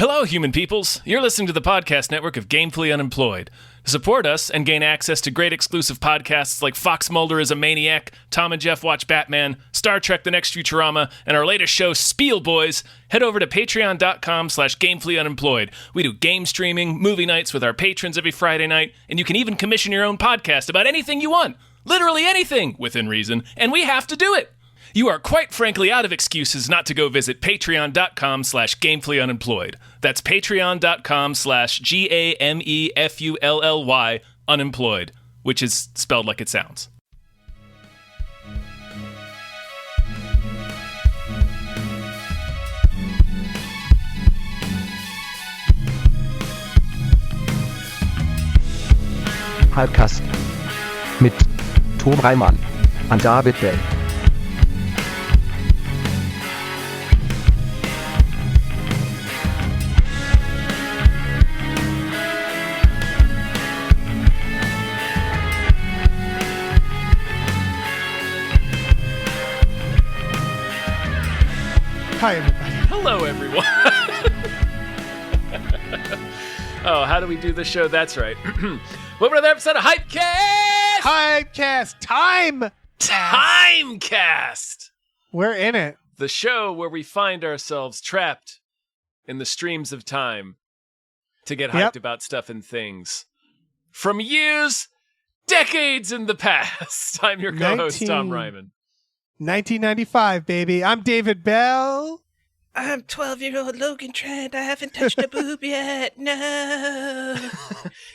Hello, human peoples. You're listening to the podcast network of Gamefully Unemployed. To support us and gain access to great exclusive podcasts like Fox Mulder is a Maniac, Tom and Jeff Watch Batman, Star Trek The Next Futurama, and our latest show, Spiel Boys, head over to patreon.com/gamefullyunemployed. We do game streaming, movie nights with our patrons every Friday night, and you can even commission your own podcast about anything you want. Literally anything, within reason, and we have to do it. You are quite frankly out of excuses not to go visit patreon.com/gamefullyunemployed. That's patreon.com/GAMEFULLY unemployed, which is spelled like it sounds. TimeCast mit Tom Reimann und David Bell. Hi, everybody. Hello, everyone. Oh, how do we do the show? That's right. Welcome to another episode of TimeCast. TimeCast. We're in it. The show where we find ourselves trapped in the streams of time to get hyped about stuff and things from years, decades in the past. I'm your co-host, Tom Ryman. 1995, baby. I'm David Bell. I'm 12-year-old Logan Trent. I haven't touched a boob yet. No.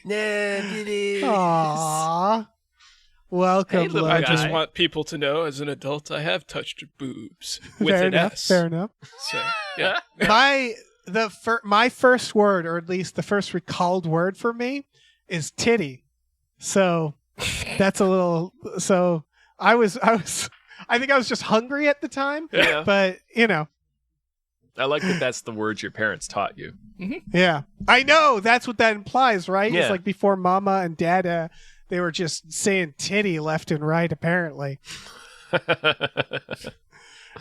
No, please. Aww. Welcome, Hey, little Logan. guy. I just want people to know, as an adult, I have touched boobs with Fair an enough. S. Fair enough. So, yeah. My first word, or at least the first recalled word for me, is titty. So that's a little. So I think I was just hungry at the time. Yeah. But you know. I like that that's the words your parents taught you. Yeah, I know. That's what that implies, right? Yeah. It's like before Mama and Dada, they were just saying titty left and right, apparently.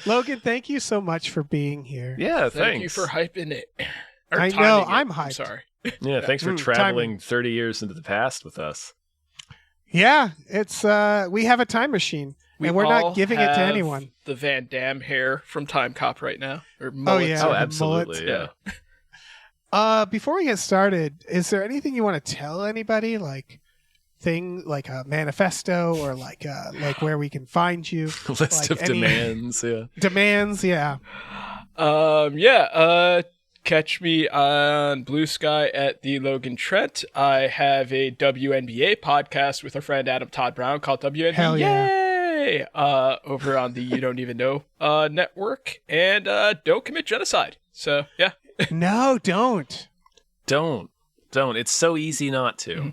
Logan, thank you so much for being here. Yeah, Thank you thanks. for hyping it. Or I timing know, it. I'm I'm hyped. sorry. Yeah, thanks for Timing. traveling 30 years into the past with us. Yeah, it's we have a time machine, and we're all not giving it to have anyone. The Van Damme hair from Time Cop right now. Or mullets. yeah. Oh, the absolutely, mullets. yeah. Before we get started, is there anything you want to tell anybody, like a manifesto, or like where we can find you? List Like of any- demands, yeah. Demands, yeah. Catch me on Blue Sky at the Logan Trent. I have a WNBA podcast with our friend Adam Todd Brown called WNBA. Hell yeah. Over on the You Don't Even Know network. And don't commit genocide. So, yeah. No, don't. Don't. It's so easy not to.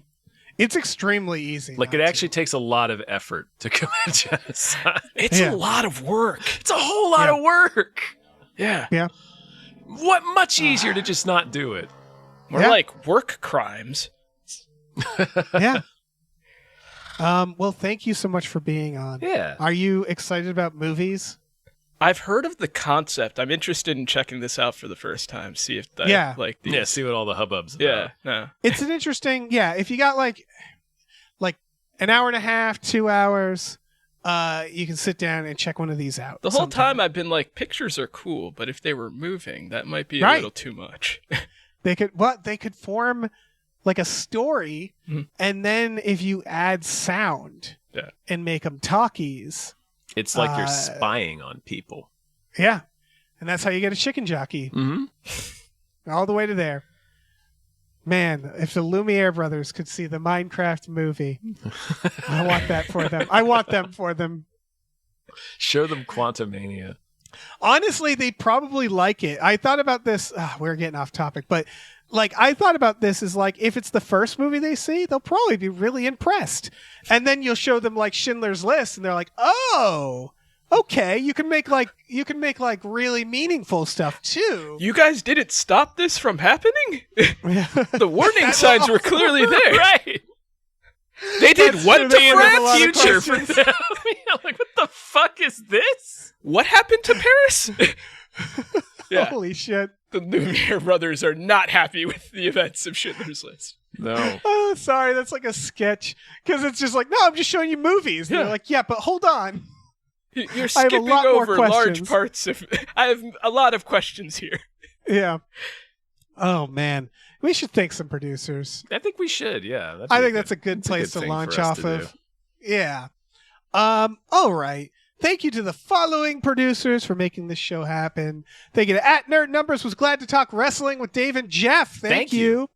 It's extremely easy. Like, not it to. actually takes a lot of effort to commit genocide. It's Yeah. a lot of work. It's a whole lot of work. Yeah. Yeah. What much easier to just not do it? More Yeah. like work crimes. Yeah. Well, thank you so much for being on. Yeah. Are you excited about movies? I've heard of the concept. I'm interested in checking this out for the first time. See if I Yeah. like these. Yeah, see what all the hubbub's about. Yeah. No. It's an interesting, if you got like an hour and a half, 2 hours, you can sit down and check one of these out. The whole sometime. time I've been like, pictures are cool, but if they were moving, that might be a Right. little too much. They could form like a story, Mhm. and then if you add sound Yeah. and make them talkies, It's like you're Uh, spying on people. yeah. And that's how you get a chicken jockey. Mm-hmm. All the way to there. Man, if the Lumiere brothers could see the Minecraft movie, I want that for them. I want them for them. Show them Quantumania. Honestly, they'd probably like it. I thought about this. We're getting off topic, but like I thought about this is like if it's the first movie they see, they'll probably be really impressed. And then you'll show them like Schindler's List, and they're like, "Oh, okay, you can make like really meaningful stuff too." You guys didn't stop this from happening? The warning signs were clearly there. Right. They did That's what true, to they ended a lot of France? Future for questions. them. Yeah, like, what the fuck is this? What happened to Paris? Yeah. Holy shit. the Lumiere brothers are not happy with the events of Schindler's List. No. Oh, sorry, that's like a sketch because it's just like, no, I'm just showing you movies. And Yeah. they're like, yeah, but hold on. You're I have a skipping lot more over large questions. parts of. I have a lot of questions here. Yeah. Oh man, we should thank some producers. I think we should, yeah. I think that's a good place to thing launch for us off to of. do. Yeah. All right. Thank you to the following producers for making this show happen. Thank you to @NerdNumbers was glad to talk wrestling with Dave and Jeff. Thank you.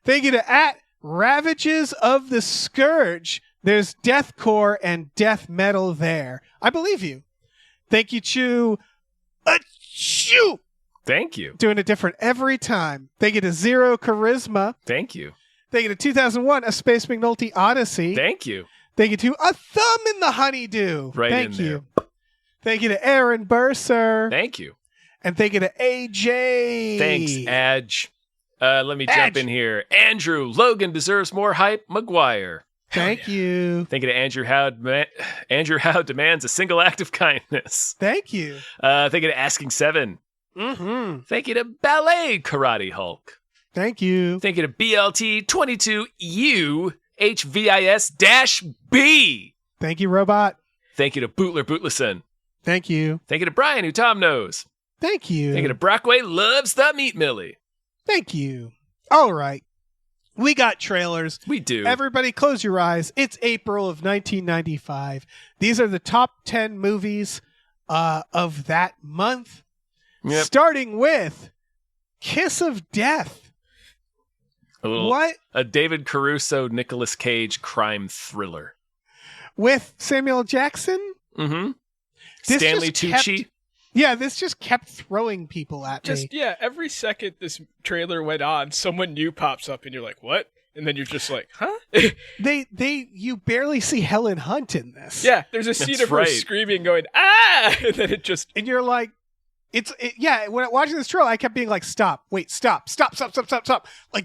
Thank you to @Ravages of the Scourge. There's deathcore and death metal there. I believe you. Thank you to Achoo! Thank you. Doing it different every time. Thank you to Zero Charisma. Thank you. Thank you to 2001, A Space McNulty Odyssey. Thank you. Thank you to A Thumb in the Honeydew. Right Thank in you. Thank you to Aaron Burser. Thank you. And thank you to AJ. Thanks, Adge. Let me jump in here. Andrew, Logan deserves more hype. McGuire. Thank you. Thank you to Andrew Howe. Andrew Howe demands a single act of kindness. Thank you. Thank you to Asking Seven. Mm-hmm. Thank you to Ballet Karate Hulk. Thank you. Thank you to BLT22U HVIS-B. Thank you, Robot. Thank you to Bootler Bootlison. Thank you. Thank you to Brian, who Tom knows. Thank you. Thank you to Brockway loves the Meat Millie. Thank you. All right. We got trailers. We do. Everybody close your eyes. It's April of 1995. These are the top 10 movies of that month. Yep. Starting with Kiss of Death. What? A David Caruso, Nicolas Cage crime thriller. With Samuel Jackson? Mm-hmm. This Stanley just Tucci. Yeah, this just kept throwing people at me. Every second this trailer went on, someone new pops up and you're like, what? And then you're just like, huh? You barely see Helen Hunt in this. Yeah, there's a scene That's of her right. screaming, going, ah! And then it just... And you're like, when watching this trailer, I kept being like, stop. Like,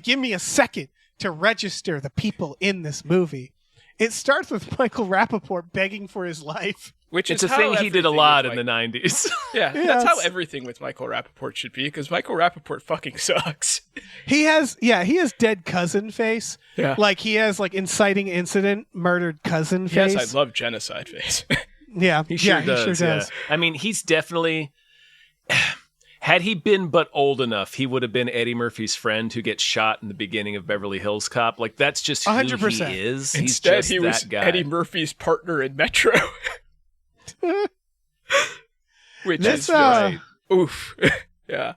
give me a second to register the people in this movie. It starts with Michael Rappaport begging for his life. Which It's is a thing how he did a everything lot with in the 90s. Yeah, Yeah, that's how it's- everything with Michael Rappaport should be, because Michael Rappaport fucking sucks. He has dead cousin face. Yeah. Like, he has, like, inciting incident, murdered cousin face. Yes, I love genocide face. Yeah, He sure he sure does. does. I mean, he's definitely... Had he been but old enough, he would have been Eddie Murphy's friend who gets shot in the beginning of Beverly Hills Cop. Like, that's just who 100%. he is. He's Instead, just he was that guy. Eddie Murphy's partner in Metro. Which This, is just, oof. Yeah.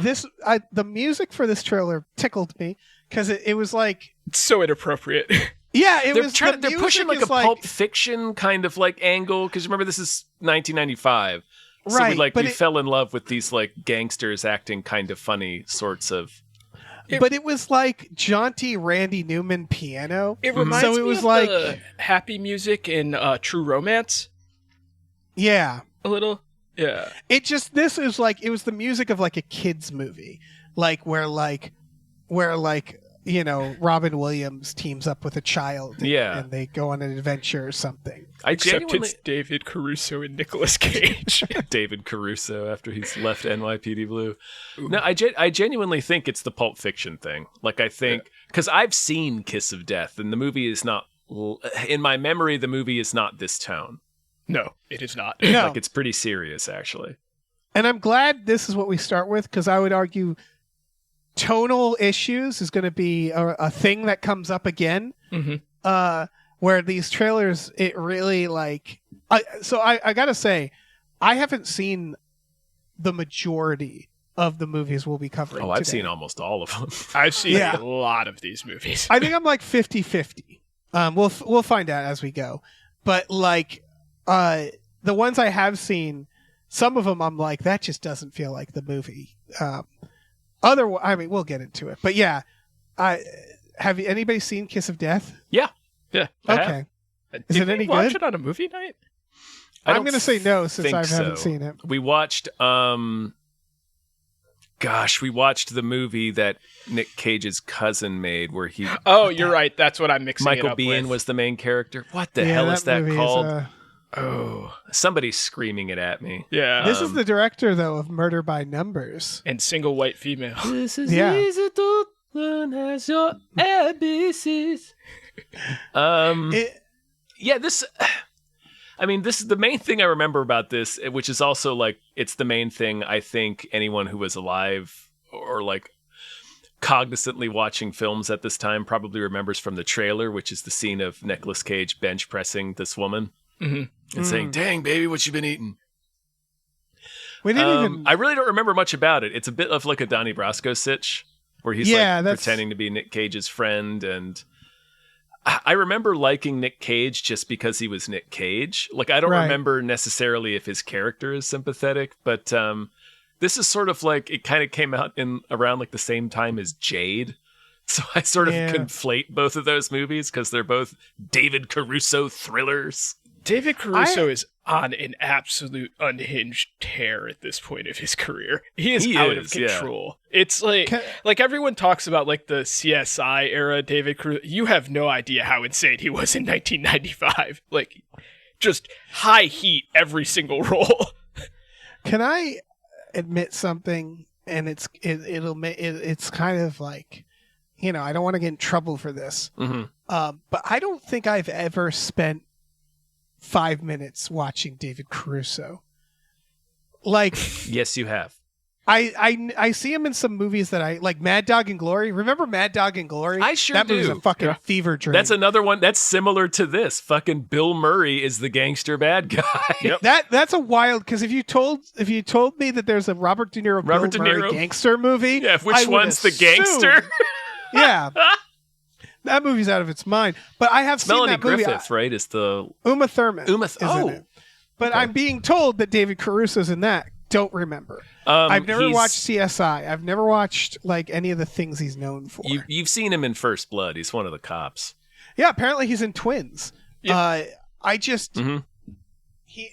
The music for this trailer tickled me because it was like, It's so inappropriate. yeah, They're pushing like a Pulp Fiction kind of like angle, because remember, this is 1995. So Right, we fell in love with these like gangsters acting kind of funny sorts of. but it was like jaunty Randy Newman piano. It reminds So it me was of like- the happy music in True Romance. Yeah. A little. Yeah. It was the music of like a kid's movie. Like where Robin Williams teams up with a child and they go on an adventure or something. Except it's David Caruso and Nicolas Cage. David Caruso after he's left NYPD Blue. Ooh. No, I genuinely think it's the Pulp Fiction thing. Like, I think, because I've seen Kiss of Death, and the movie is not, in my memory, the movie is not this tone. No, it is not. No. Like, it's pretty serious, actually. And I'm glad this is what we start with, because I would argue tonal issues is going to be a thing that comes up again. Mm-hmm. Where these trailers, it really like... I got to say, I haven't seen the majority of the movies we'll be covering I've today. seen almost all of them. I've seen Yeah. a lot of these movies. I think I'm like 50-50. We'll find out as we go. But like the ones I have seen, some of them I'm like, that just doesn't feel like the movie. We'll get into it. But yeah, have anybody seen Kiss of Death? Yeah. Yeah. Okay. Is Did it any we watch good? it on a movie night? I'm going to say no since I think haven't so. seen it. We watched, we watched the movie that Nick Cage's cousin made where he... Oh, you're right. That's what I'm mixing Michael it up Biehn with. was the main character. What the Yeah, hell is that movie called? Oh, Somebody's screaming it at me. yeah. This is the director, though, of Murder by Numbers. And single white female. This is Yeah. easy to learn as your ABCs. Yeah, this is the main thing I remember about this, which is also like, it's the main thing I think anyone who was alive or like cognizantly watching films at this time probably remembers from the trailer, which is the scene of Nicolas Cage bench pressing this woman and saying, "Dang, baby, what you been eating?" We didn't even. I really don't remember much about it. It's a bit of like a Donnie Brasco sitch, where he's pretending to be Nick Cage's friend, and I remember liking Nick Cage just because he was Nick Cage. Like, I don't remember necessarily if his character is sympathetic, but this is sort of like, it kind of came out in around like the same time as Jade. So I sort of conflate both of those movies because they're both David Caruso thrillers. David Caruso is on an absolute unhinged tear at this point of his career. He is out of control. Yeah. It's like everyone talks about like the CSI era David Caruso. You have no idea how insane he was in 1995. Like, just high heat every single role. Can I admit something? And it's kind of like, you know, I don't want to get in trouble for this. But I don't think I've ever spent 5 minutes watching David Caruso. Like, yes, you have. I see him in some movies that I like. Mad Dog and Glory. Remember Mad Dog and Glory? I sure that do. movie's a fucking fever dream. That's another one that's similar to this. Fucking Bill Murray is the gangster bad guy. Yep. That's a wild, because if you told me that there's a Robert De Niro Bill Murray gangster movie, which one's the gangster? Yeah. That movie's out of its mind. But I have seen Melanie that movie. Griffith, right? Is the Uma Thurman is in it. But I'm being told that David Caruso's in that. Don't remember. I've never watched CSI. I've never watched like any of the things he's known for. You've seen him in First Blood. He's one of the cops. Yeah, apparently he's in Twins. Yep.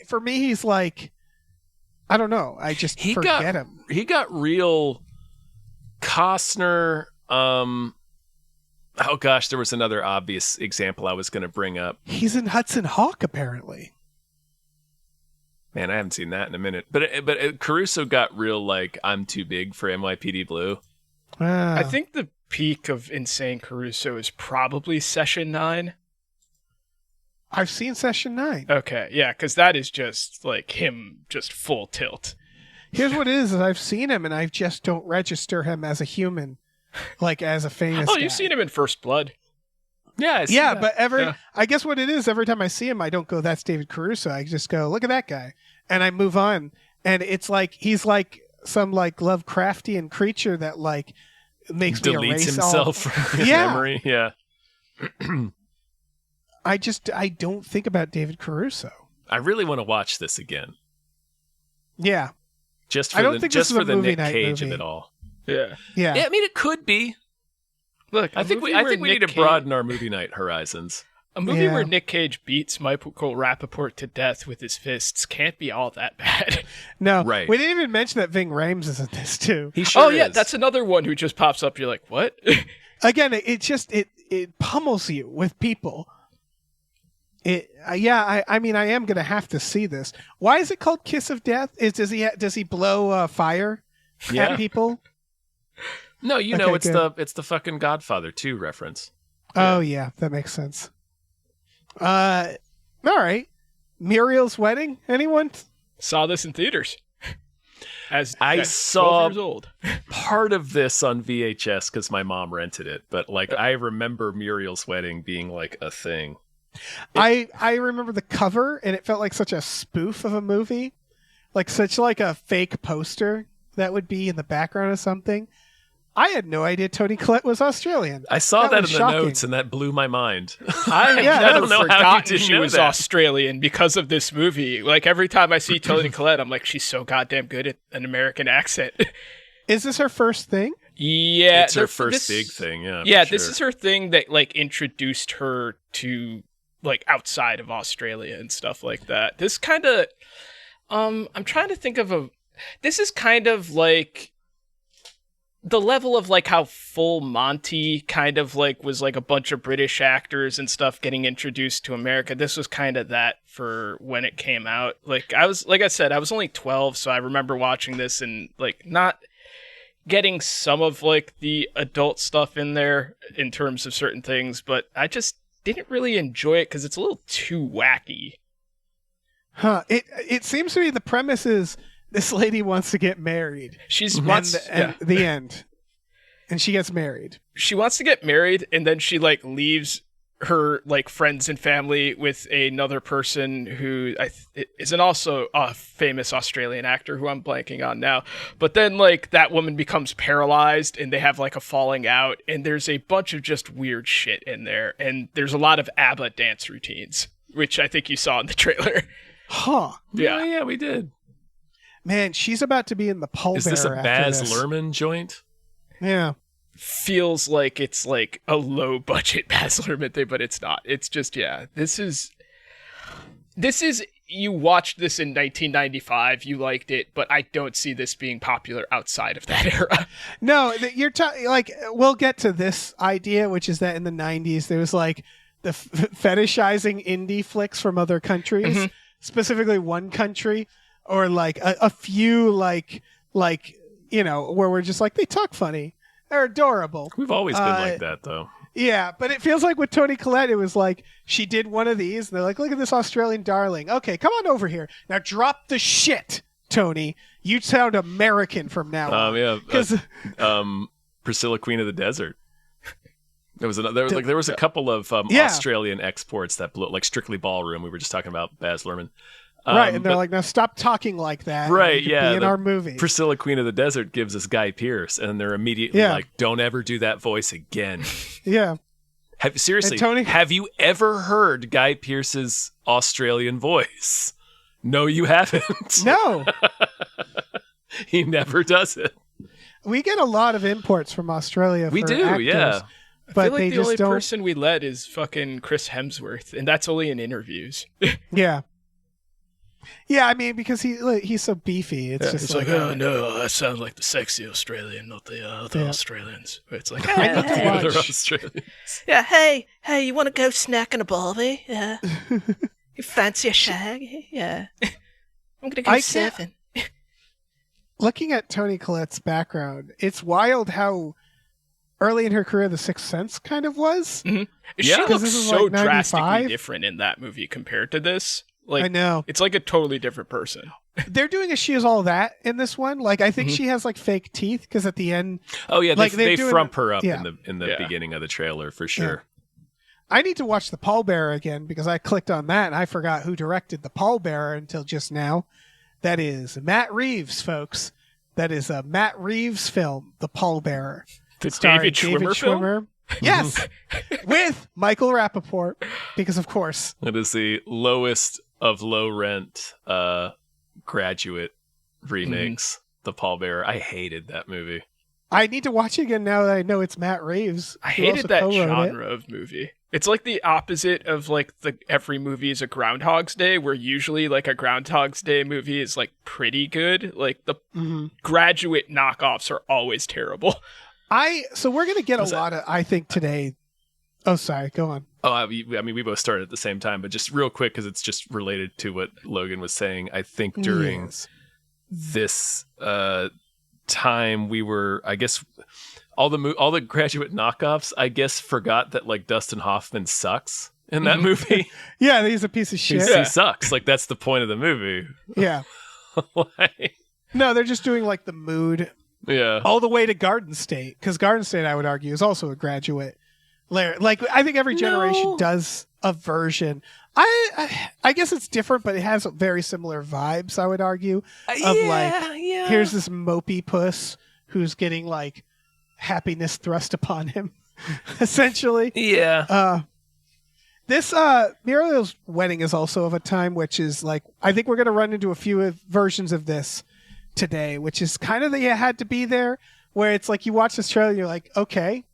For me, he's like, I don't know. I just forget him. He got real Costner. Oh gosh, there was another obvious example I was going to bring up. He's in Hudson Hawk, apparently. Man, I haven't seen that in a minute. But Caruso got real like, I'm too big for NYPD Blue. I think the peak of insane Caruso is probably Session 9. I've seen Session 9. Okay, yeah, because that is just like him, just full tilt. Here's what it is I've seen him, and I just don't register him as a human, like as a famous guy. You've seen him in First Blood. Yeah, but I guess what it is, every time I see him, I don't go, that's David Caruso. I just go, look at that guy. And I move on. And it's like, he's like some like Lovecraftian creature that like makes me erase himself from his memory. Yeah. I don't think about David Caruso. I really want to watch this again. Yeah. Just for the Nick Cage of it all. Yeah. Yeah. I mean, it could be. Look, I think we need to broaden our movie night horizons. A movie where Nick Cage beats Michael Rappaport to death with his fists can't be all that bad. No, right. We didn't even mention that Ving Rhames is in this too. He sure is. Yeah, that's another one who just pops up. You're like, what? Again, it pummels you with people. I mean, I am gonna have to see this. Why is it called Kiss of Death? Does he blow fire at people? No, it's the fucking Godfather 2 reference. Oh yeah, that makes sense. All right. Muriel's Wedding. Anyone saw this in theaters? I saw 12 years old. part of this on VHS because my mom rented it, but like I remember Muriel's Wedding being like a thing. I remember the cover, and it felt like such a spoof of a movie, like such like a fake poster that would be in the background of something. I had no idea Toni Collette was Australian. I saw that in the notes, and that blew my mind. I don't know how she was that. Australian because of this movie. Like, every time I see Toni Collette, I'm like, she's so goddamn good at an American accent. Is this her first thing? Yeah. It's her first big thing, yeah. Yeah, this is her thing that, like, introduced her to, like, outside of Australia and stuff like that. This kind of... I'm trying to think of this is kind of like... the level of like how full Monty kind of like was like a bunch of British actors and stuff getting introduced to America. This was kind of that for when it came out. Like I said, I was only 12, so I remember watching this and like not getting some of like the adult stuff in there in terms of certain things, but I just didn't really enjoy it because it's a little too wacky. It seems to me the premise is this lady wants to get married. The end. And she gets married. She wants to get married, and then she like leaves her like friends and family with another person who isn't also a famous Australian actor who I'm blanking on now. But then like that woman becomes paralyzed, and they have like a falling out, and there's a bunch of just weird shit in there, and there's a lot of ABBA dance routines, which I think you saw in the trailer. Huh? Yeah, we did. Man, she's about to be in the pallbearer. Is this a Baz Luhrmann joint? Yeah. Feels like it's like a low budget Baz Luhrmann thing, but it's not. It's just, yeah. This is you watched this in 1995, you liked it, but I don't see this being popular outside of that era. No, you're like we'll get to this idea, which is that in the 90s there was like the fetishizing indie flicks from other countries, specifically one country. Or like a few like where we're just like, they talk funny, they're adorable. We've always been like that though. Yeah, but it feels like with Toni Collette, it was like she did one of these, and they're like, look at this Australian darling. Okay, come on over here now. Drop the shit, Tony. You sound American from now on. Yeah, because Priscilla, Queen of the Desert. There was a couple of Australian exports that blew, like Strictly Ballroom. We were just talking about Baz Luhrmann. Right, and they're like, now stop talking like that. Right, yeah. Be in our movie. Priscilla, Queen of the Desert gives us Guy Pearce, and they're immediately like, don't ever do that voice again. Yeah. Have you ever heard Guy Pearce's Australian voice? No, you haven't. No. He never does it. We get a lot of imports from Australia. We do, actors, yeah. But I feel like they the just only don't... person we let is fucking Chris Hemsworth, and that's only in interviews. Yeah. Yeah, I mean, because he's so beefy. It's just it's like, oh no, that sounds like the sexy Australian, not the other Australians. It's like, I need to watch. Other Australians. Yeah, hey, you want to go snack in a barbie? Yeah. You fancy a shag? Yeah. I'm gonna go surfing. Looking at Toni Collette's background, it's wild how early in her career The Sixth Sense kind of was. Mm-hmm. She looks so drastically different in that movie compared to this. Like, I know. It's like a totally different person. They're doing a She Is All That in this one. Like, I think she has like fake teeth because at the end. Oh yeah, they frump her up in the beginning of the trailer for sure. Yeah. I need to watch The Pallbearer again because I clicked on that and I forgot who directed The Pallbearer until just now. That is Matt Reeves, folks. That is a Matt Reeves film, The Pallbearer. The David Schwimmer film? Yes, with Michael Rappaport, because of course. It is the lowest of low rent graduate remakes, The Pallbearer. I hated that movie. I need to watch it again now that I know it's Matt Reeves. I hated that genre of movie. It's like the opposite of like the every movie is a Groundhog's Day, where usually like a Groundhog's Day movie is like pretty good. Like the graduate knockoffs are always terrible. So we're going to get a lot of, I think today. Oh, sorry. Go on. Oh, I mean, we both started at the same time, but just real quick, because it's just related to what Logan was saying. I think during this time, we were, I guess, all the graduate knockoffs, I guess, forgot that like Dustin Hoffman sucks in that movie. Yeah, he's a piece of shit. He sucks. Like that's the point of the movie. Yeah. No, they're just doing like the mood. Yeah. All the way to Garden State, because Garden State, I would argue, is also a graduate layer. Like I think every generation does a version. I guess it's different, but it has very similar vibes. I would argue of here's this mopey puss who's getting like happiness thrust upon him, essentially. Yeah. This Muriel's Wedding is also of a time which is like I think we're going to run into a few versions of this today, which is kind of the you had to be there, where it's like you watch this trailer and you're like, okay,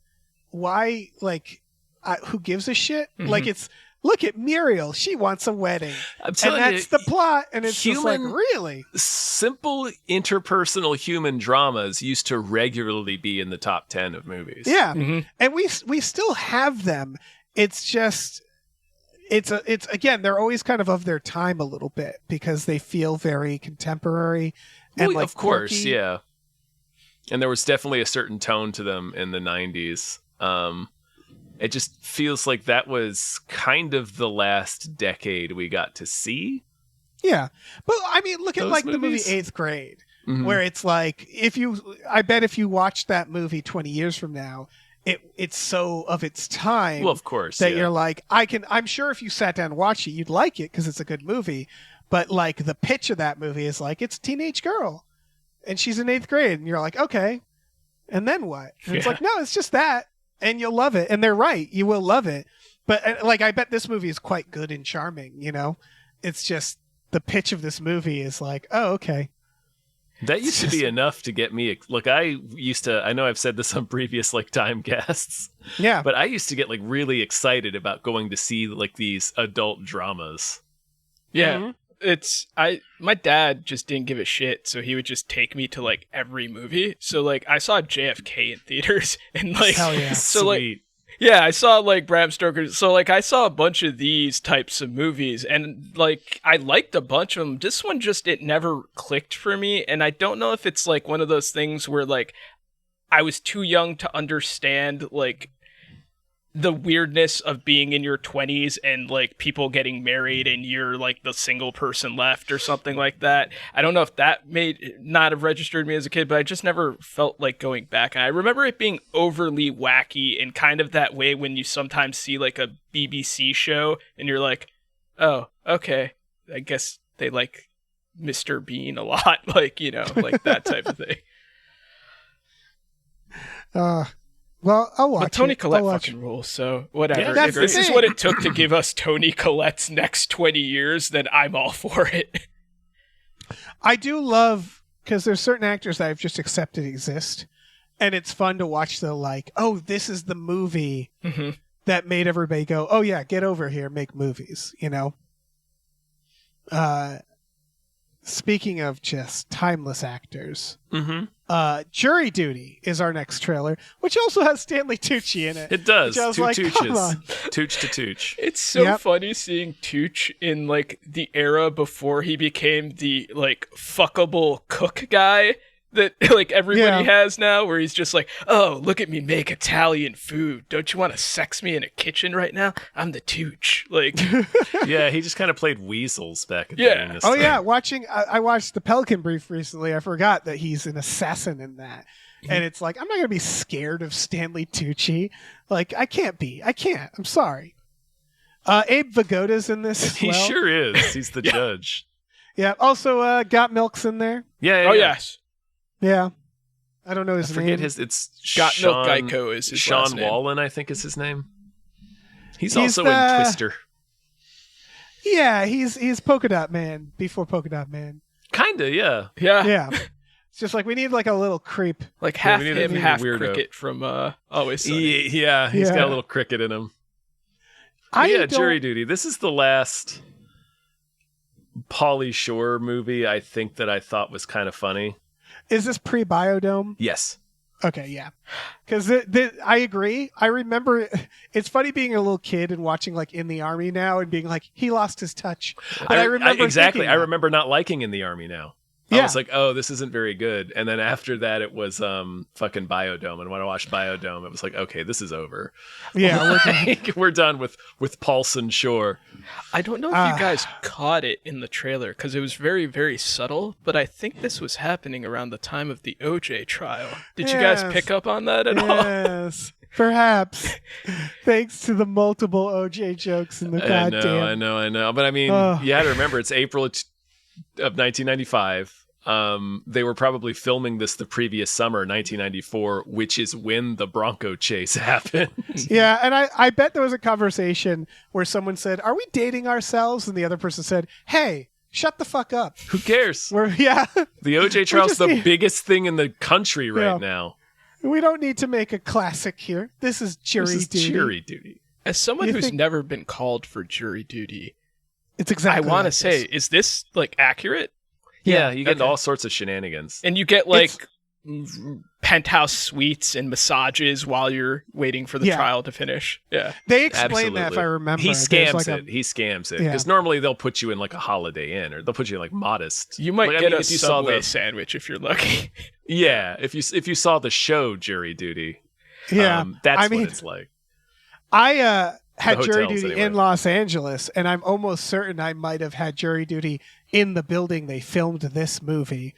why, like, who gives a shit? Like, it's look at Muriel, she wants a wedding. I'm telling and that's the plot, and it's just like, really? Simple interpersonal human dramas used to regularly be in the top 10 of movies. Yeah. And we still have them. It's just it's again, they're always kind of their time a little bit because they feel very contemporary and of course, quirky. yeah. And there was definitely a certain tone to them in the 90s. It just feels like that was kind of the last decade we got to see. Yeah. But I mean, look at those like movies. the movie 8th Grade, where it's like, I bet if you watched that movie 20 years from now, it's so of its time. Well, of course. That you're like, I'm sure if you sat down and watched it, you'd like it because it's a good movie. But like the pitch of that movie is like, it's a teenage girl and she's in 8th grade. And you're like, okay. And then what? And it's like, no, it's just that. And you'll love it. And they're right. You will love it. But like, I bet this movie is quite good and charming, you know? It's just the pitch of this movie is like, oh, okay. That used to be enough to get me. Look, I know I've said this on previous like Timecasts. Yeah. But I used to get like really excited about going to see like these adult dramas. Yeah. My dad just didn't give a shit, so he would just take me to like every movie. So like I saw JFK in theaters and like hell yeah. So like yeah, I saw like Bram Stoker's. So like I saw a bunch of these types of movies and like I liked a bunch of them. This one just it never clicked for me, and I don't know if it's like one of those things where like I was too young to understand like the weirdness of being in your 20s and like people getting married and you're like the single person left or something like that. I don't know if that may not have registered me as a kid, but I just never felt like going back. And I remember it being overly wacky in kind of that way when you sometimes see like a BBC show and you're like, oh, okay, I guess they like Mr. Bean a lot, like, you know, like that type of thing. Well, I'll watch But Toni it. Collette fucking rules, so whatever. Yeah, if this is what it took to give us Toni Collette's next 20 years, then I'm all for it. I do love, because there's certain actors that I've just accepted exist, and it's fun to watch the like, oh, this is the movie that made everybody go, oh yeah, get over here, make movies, you know? Speaking of just timeless actors, Jury Duty is our next trailer, which also has Stanley Tucci in it. It does. I was Two like, Tooches. come on. Tooch to Tooch. It's so funny seeing Tooch in like the era before he became the like fuckable cook guy that like everybody has now, where he's just like, oh, look at me make Italian food. Don't you want to sex me in a kitchen right now? I'm the Tooch. Like, yeah, he just kind of played weasels back in during this thing. Yeah, I watched the Pelican Brief recently. I forgot that he's an assassin in that. And it's like, I'm not going to be scared of Stanley Tucci. Like, I can't be. I can't. I'm sorry. Abe Vigoda's in this as well. He sure is. He's the judge. Yeah. Also, Got Milk's in there. Yeah. Oh, yes. Yeah. I don't know his name. It's Got Sean, Milk Geico is his Sean last name. Wallen, I think is his name. He's also in Twister. Yeah, he's Polka Dot Man before Polka Dot Man. Kinda, yeah. Yeah. It's just like we need like a little creep. Like half need him, a half weirdo. Cricket from Always Sunny. Yeah, he's got a little cricket in him. Jury Duty. This is the last Pauly Shore movie I think that I thought was kind of funny. Is this pre-Biodome? Yes. Okay, yeah. Because I agree. I remember it's funny being a little kid and watching like In the Army Now and being like, he lost his touch. But I remember exactly. I remember not liking In the Army Now. I was like, oh, this isn't very good. And then after that, it was fucking Biodome. And when I watched Biodome, it was like, okay, this is over. Yeah, we're done with Paulson Shore. I don't know if you guys caught it in the trailer because it was very, very subtle. But I think this was happening around the time of the OJ trial. Did you guys pick up on that at all? Yes, perhaps. Thanks to the multiple OJ jokes in the goddamn. I know. But I mean, you had to remember, it's April of 1995. They were probably filming this the previous summer, 1994, which is when the Bronco chase happened. Yeah, and I bet there was a conversation where someone said, "Are we dating ourselves?" And the other person said, "Hey, shut the fuck up. Who cares?" The OJ trial's the biggest thing in the country right now. We don't need to make a classic here. This is Jury Duty. Jury Duty. As someone who's never been called for jury duty, it's exactly. I want to say, is this like accurate? Yeah, you get all sorts of shenanigans, and you get like penthouse suites and massages while you're waiting for the trial to finish. Yeah, they explain that if I remember. He scams it. He scams it because normally they'll put you in like a Holiday Inn or they'll put you in like Modest. You might get a Subway sandwich if you're lucky. Yeah, if you saw the show Jury Duty, that's what it's like. I had jury duty in Los Angeles, and I'm almost certain I might have had jury duty in the building they filmed this movie.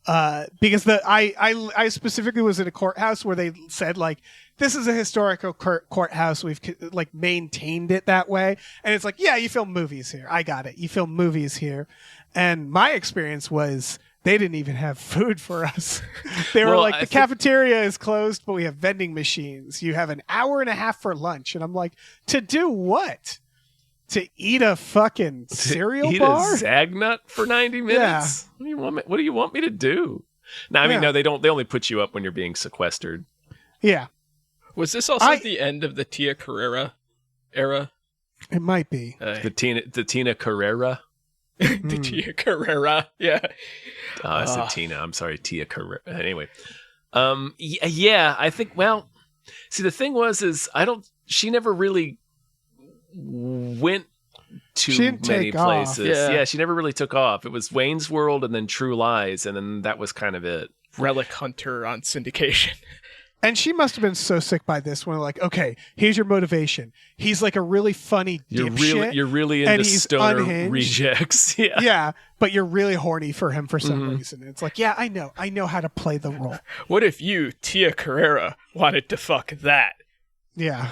Because I specifically was in a courthouse where they said like, this is a historical courthouse. We've like maintained it that way. And it's like, yeah, you film movies here. I got it. You film movies here. And my experience was they didn't even have food for us. They were like, the cafeteria is closed, but we have vending machines. You have an hour and a half for lunch. And I'm like, to do what? To eat a fucking cereal bar? Eat a Zagnut for 90 minutes? Yeah. What do you want me to do? No, I mean, no, they don't. They only put you up when you're being sequestered. Yeah. Was this also the end of the Tia Carrera era? It might be. The Tina Carrera? The Tia Carrera, yeah. Oh, I said Tina. I'm sorry, Tia Carrera. Anyway. Yeah, I think, well, see, the thing is she never really went to many places. Yeah, she never really took off. It was Wayne's World and then True Lies, and then that was kind of it. Relic Hunter on syndication. And she must have been so sick by this when like, okay, here's your motivation. He's like a really funny dipshit. You're really into stoner rejects. Yeah. Yeah, but you're really horny for him for some reason. It's like, yeah, I know how to play the role. What if you, Tia Carrera, wanted to fuck that? Yeah.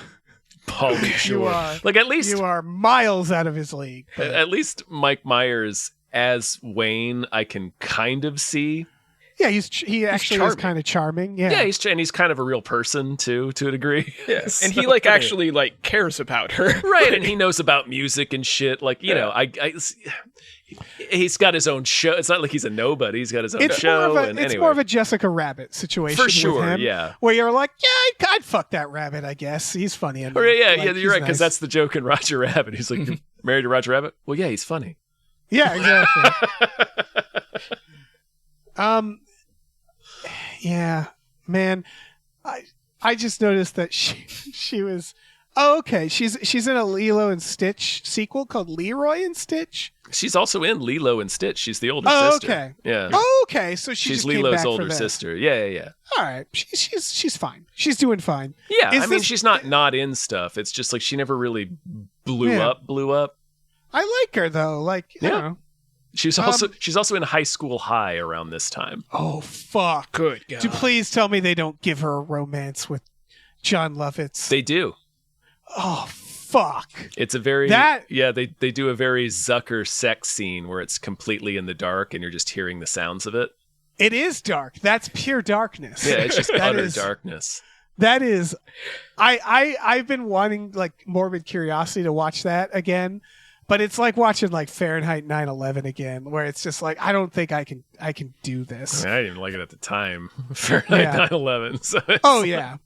Paul, sure. At least you are miles out of his league. But at least Mike Myers as Wayne, I can kind of see. Yeah, he actually is kind of charming. Yeah, he's kind of a real person too, to a degree. Yes, and he actually cares about her, right? And he knows about music and shit. Like you know, he's got his own show. It's not like he's a nobody. He's got his own show. It's more of a Jessica Rabbit situation for sure. With him, yeah, where you're like, yeah, I'd fuck that rabbit. I guess he's funny. Enough. Yeah, you're right because that's the joke in Roger Rabbit. He's like, you're married to Roger Rabbit. Well, yeah, he's funny. Yeah, exactly. Yeah, man. I just noticed that she was okay. She's in a Lilo and Stitch sequel called Leroy and Stitch. She's also in Lilo and Stitch. She's the older sister. Okay. Yeah. Okay. So she's just Lilo's came back older sister. Yeah. All right. She's fine. She's doing fine. Yeah. She's not in stuff. It's just like she never really blew up. I like her though. You know. She's also in High School High around this time. Oh fuck! Good God. Do please tell me they don't give her a romance with John Lovitz. They do. Oh fuck! It's a very they do a very Zucker sex scene where it's completely in the dark and you're just hearing the sounds of it. It is dark. That's pure darkness. Yeah, it's just utter darkness. That is, I've been wanting morbid curiosity to watch that again. But it's like watching Fahrenheit 9/11 again, where it's just I don't think I can do this. I didn't even like it at the time. Fahrenheit 9/11. So yeah.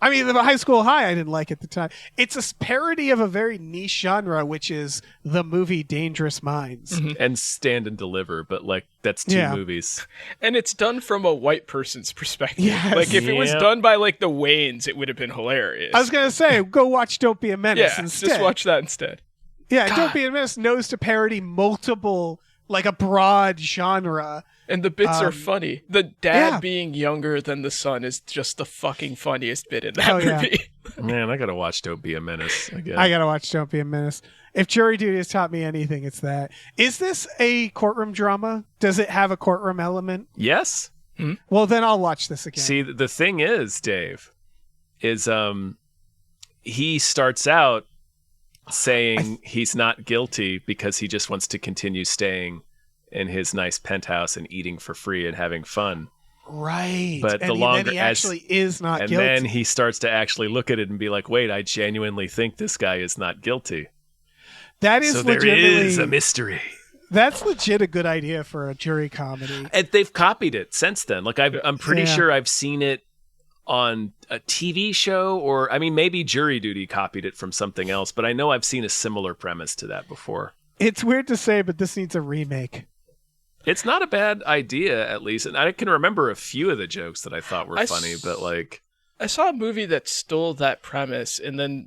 I mean, the High School High, I didn't like at the time. It's a parody of a very niche genre, which is the movie Dangerous Minds. Mm-hmm. And Stand and Deliver, but that's two movies. And it's done from a white person's perspective. Yes. If it was done by the Waynes, it would have been hilarious. I was going to say, go watch Don't Be a Menace instead. Just watch that instead. Yeah, God. Don't Be a Menace knows to parody multiple, a broad genre. And the bits are funny. The dad being younger than the son is just the fucking funniest bit in that movie. Man, I gotta watch Don't Be a Menace again. I gotta watch Don't Be a Menace. If Jury Duty has taught me anything, it's that. Is this a courtroom drama? Does it have a courtroom element? Yes. Mm-hmm. Well, then I'll watch this again. See, the thing is, Dave, is he starts out saying he's not guilty because he just wants to continue staying in his nice penthouse and eating for free and having fun. Right. But then he actually is not guilty. And then he starts to actually look at it and be like, wait, I genuinely think this guy is not guilty. That is there is a mystery. That's legit a good idea for a jury comedy. And they've copied it since then. I'm pretty sure I've seen it on a TV show, or I mean, maybe Jury Duty copied it from something else, but I know I've seen a similar premise to that before. It's weird to say, but this needs a remake. It's not a bad idea, at least, and I can remember a few of the jokes that I thought were funny, but like, I saw a movie that stole that premise,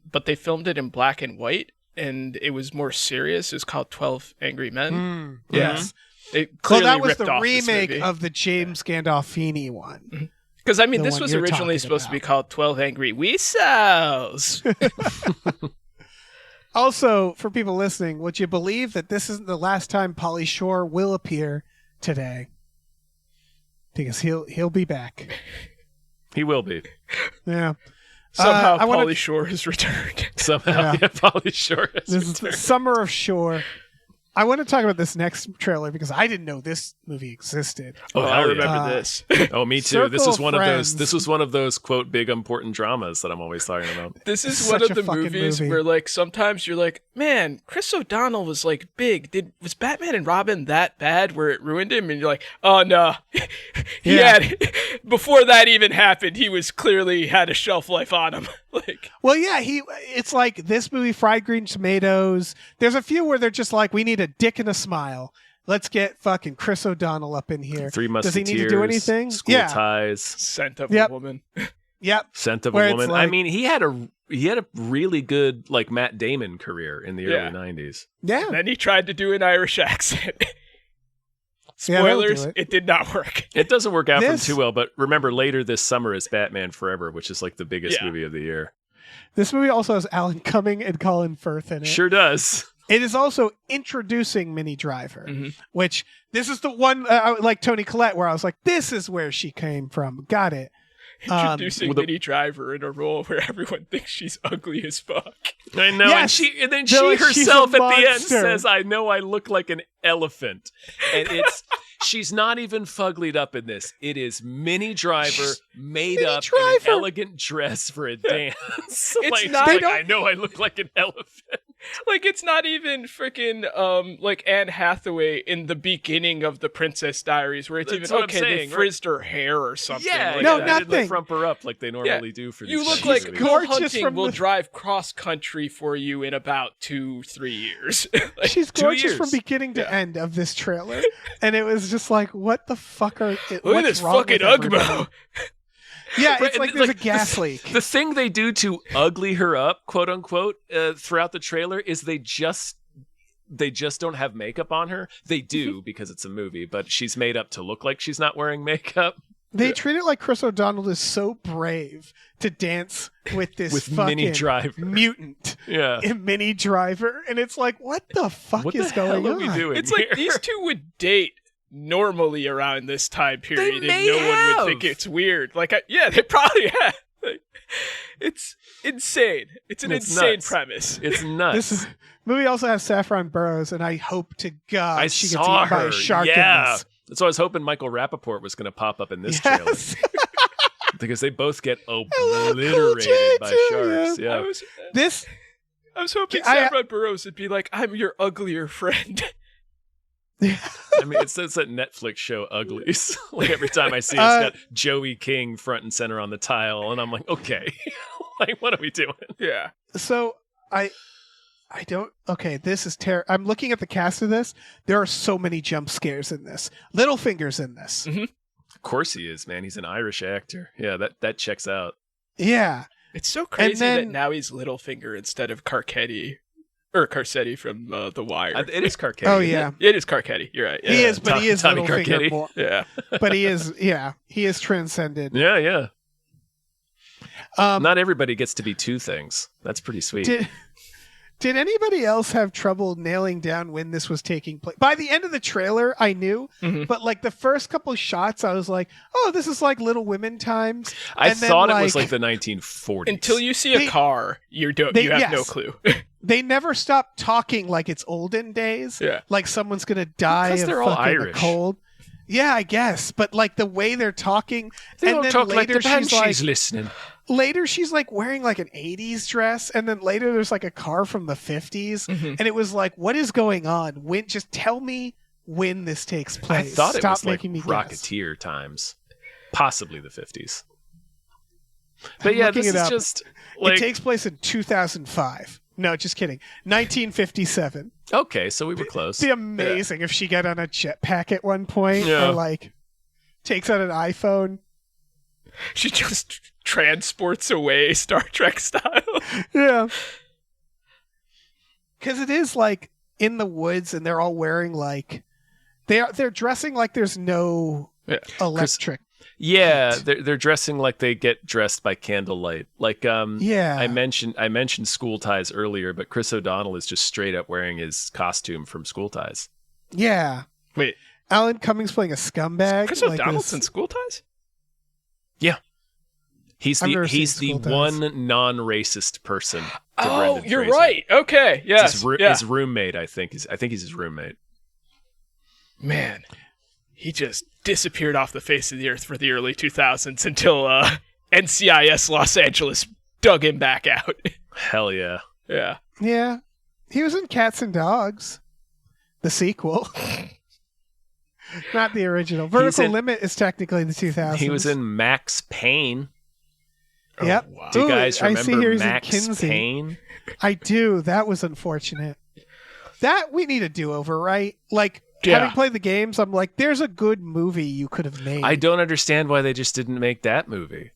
but they filmed it in black and white, and it was more serious. It was called 12 Angry Men. Yes. It clearly that was ripped the off remake this movie. of the James Gandolfini one. Because, I mean, The this one was you're originally talking supposed to be about. called 12 Angry Weasels. Also, for people listening, would you believe that this isn't the last time Pauly Shore will appear today? Because he'll be back. he will be. Yeah. Somehow I wanna- Pauly Shore has returned. Somehow, yeah, Pauly Shore. This is the Summer of Shore. I want to talk about this next trailer because I didn't know this movie existed. Oh, I hell yeah. remember this. Oh, me too. Circle This was of one of Friends. those. This was one of those quote big important dramas that I'm always talking about. This is Such one of a the fucking movies movie. where, like, sometimes you're like, man, Chris O'Donnell was, like, big. Was Batman and Robin that bad where it ruined him? And you're like, oh, no. Before that even happened, he was clearly had a shelf life on him. Like, Well, yeah, it's like this movie, Fried Green Tomatoes. There's a few where they're just like, we need a dick and a smile. Let's get fucking Chris O'Donnell up in here. Three Does he Musketeers. need to do anything? School Yeah. Ties. scent of Yep. a woman. Yep. Scent of Where a it's Woman. like- I mean, he had a really good like Matt Damon career in the Yeah. early 90s. Yeah. Then he tried to do an Irish accent. Yeah, that'll do Spoilers, it. it did not work. It doesn't work out for him This- too well, but remember later this summer is Batman Forever, which is like the biggest Yeah. movie of the year. This movie also has Alan Cumming and Colin Firth in it. Sure does. It is also introducing Minnie Driver, Mhm. which this is the one like Toni Collette, where I was like, this is where she came from. Got it. Introducing well, the- Minnie Driver in a role where everyone thinks she's ugly as fuck. I know, Yes. and then They're she like, "She's herself a at the end monster." says, "I know I look like an elephant," and she's not even fuglied up in this. It is Minnie Driver made Minnie up in Driver. an elegant dress for a dance. It's like, not- like, They don't- I know I look like an elephant. Like, it's not even freaking like Anne Hathaway in the beginning of the Princess Diaries, where it's That's even what I'm okay, saying, they frizzed her hair or something. Yeah, like No, yeah, that. they didn't nothing. frump her up like they normally do for these. You look kinds like of She's movies. Will gorgeous Hunting from will the- drive cross country for you in about 2-3 years. Like, She's 2 gorgeous years. from beginning to end of this trailer, and it was just like, what the fuck are? look at what's this wrong fucking with everybody? Ugbo. Yeah, Right, it's like and, there's like, a gas leak. The thing they do to ugly her up, quote unquote, throughout the trailer is they just don't have makeup on her. They do because it's a movie, but she's made up to look like she's not wearing makeup. They treat it like Chris O'Donnell is so brave to dance with this With fucking Minnie Driver. mutant Yeah. in Minnie Driver, and it's like, what the fuck What is the going hell are on? we doing It's like here? these two would date normally around this time period, and may no one have. would think it's weird. Like, yeah, they probably have. Like, it's insane. It's an It's insane nuts. premise. It's nuts. This movie also has Saffron Burrows, and I hope to God I she gets saw eaten by her. a shark Yeah. in this. That's why I was hoping Michael Rappaport was going to pop up in this trailer Yes. because they both get Cool obliterated J by too, sharks. I Yeah. was, This I was hoping I- Saffron Burrows would be like, I'm your uglier friend. I mean, it's that Netflix show Uglies. Like every time I see it, it's got Joey King front and center on the tile, and I'm like, okay, like what are we doing? Yeah. so I don't. Okay, this is terrible. I'm looking at the cast of this. There are so many jump scares in this. Littlefinger's in this. Of course he is, man. He's an Irish actor. Yeah, that checks out. Yeah. It's so crazy then- that now he's Littlefinger instead of Carcetti. Or Carcetti from The Wire. It is Carcetti. Oh isn't yeah. It is Carcetti. You're right. Yeah. He is, but Tom- he is Tommy Littlefinger. Carcetti. More, Yeah. but he is. Yeah, he is transcended. Yeah, yeah. Um, Not everybody gets to be two things. That's pretty sweet. Did anybody else have trouble nailing down when this was taking place? By the end of the trailer, I knew, Mhm. but like the first couple of shots, I was like, "Oh, this is like Little Women times." I And then, thought it was like the 1940s. Until you see a They- car, you have no yes. clue. They never stop talking like it's olden days. Yeah. Like someone's gonna die Because of they're all fucking Irish. a cold. Yeah, I guess, but like the way they're talking, They and all then talk like later the band she's like, she's listening. later she's like wearing like an 80s dress, and then later there's like a car from the 50s, Mhm. and it was like, what is going on? When? Just tell me when this takes I place. thought it Stop was like making me guess. Rocketeer times. Possibly the 50s. But yeah, this is just like... It takes place in 2005. No, just kidding. 1957. Okay, so we were close. It'd be amazing if she got on a jetpack at one point or like takes out an iPhone. She just transports away Star Trek style. Yeah. Because it is like in the woods and they're all wearing like they're dressing like there's no electric. Yeah, they're dressing like they get dressed by candlelight. Like I mentioned School Ties earlier, but Chris O'Donnell is just straight up wearing his costume from School Ties. Yeah. Wait, Alan Cummings playing a scumbag. Chris O'Donnell's in School Ties? Yeah. He's the one non-racist person. Oh, you're right. Okay, yes. His roommate, I think. I think he's his roommate. Man, he just disappeared off the face of the earth for the early 2000s until NCIS Los Angeles dug him back out. Hell yeah. Yeah. Yeah. He was in Cats and Dogs, the sequel. Not the original. Vertical Limit is technically the 2000s. He was in Max Payne. Yep. Oh, wow. Do you guys remember I see here he's Max in Kinsey. Payne? I do. That was unfortunate. That we need a do-over, right? Like, having played the games, I'm like, there's a good movie you could have made. I don't understand why they just didn't make that movie.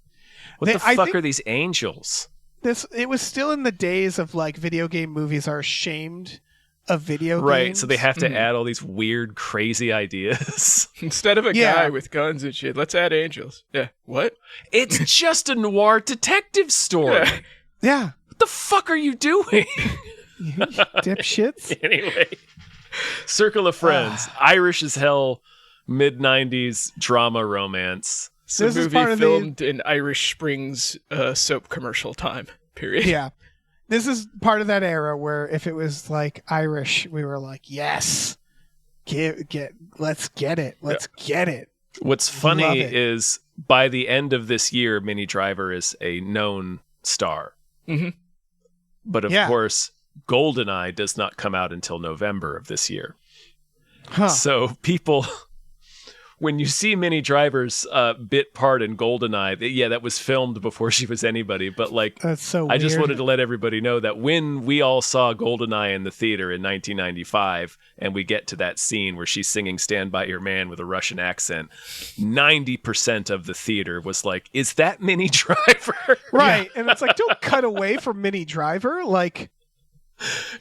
What the fuck are these angels? It was still in the days of like video game movies are ashamed of video games. Right, so they have to add all these weird, crazy ideas. Instead of a guy with guns and shit, let's add angels. Yeah. What? It's just a noir detective story. Yeah. What the fuck are you doing? You dipshits. Anyway. Circle of Friends. Irish as hell, mid-90s drama romance. It's a movie filmed in Irish Springs soap commercial time period. Yeah. This is part of that era where if it was like Irish, we were like, yes, let's get it. Let's get it. What's funny is by the end of this year, Minnie Driver is a known star. Mm-hmm. But of course, GoldenEye does not come out until November of this year. Huh. So people... When you see Minnie Driver's bit part in GoldenEye, that was filmed before she was anybody. But like, that's so weird. I just wanted to let everybody know that when we all saw GoldenEye in the theater in 1995, and we get to that scene where she's singing "Stand by Your Man" with a Russian accent, 90% of the theater was like, "Is that Minnie Driver?" Right, and it's like, don't cut away from Minnie Driver. Like,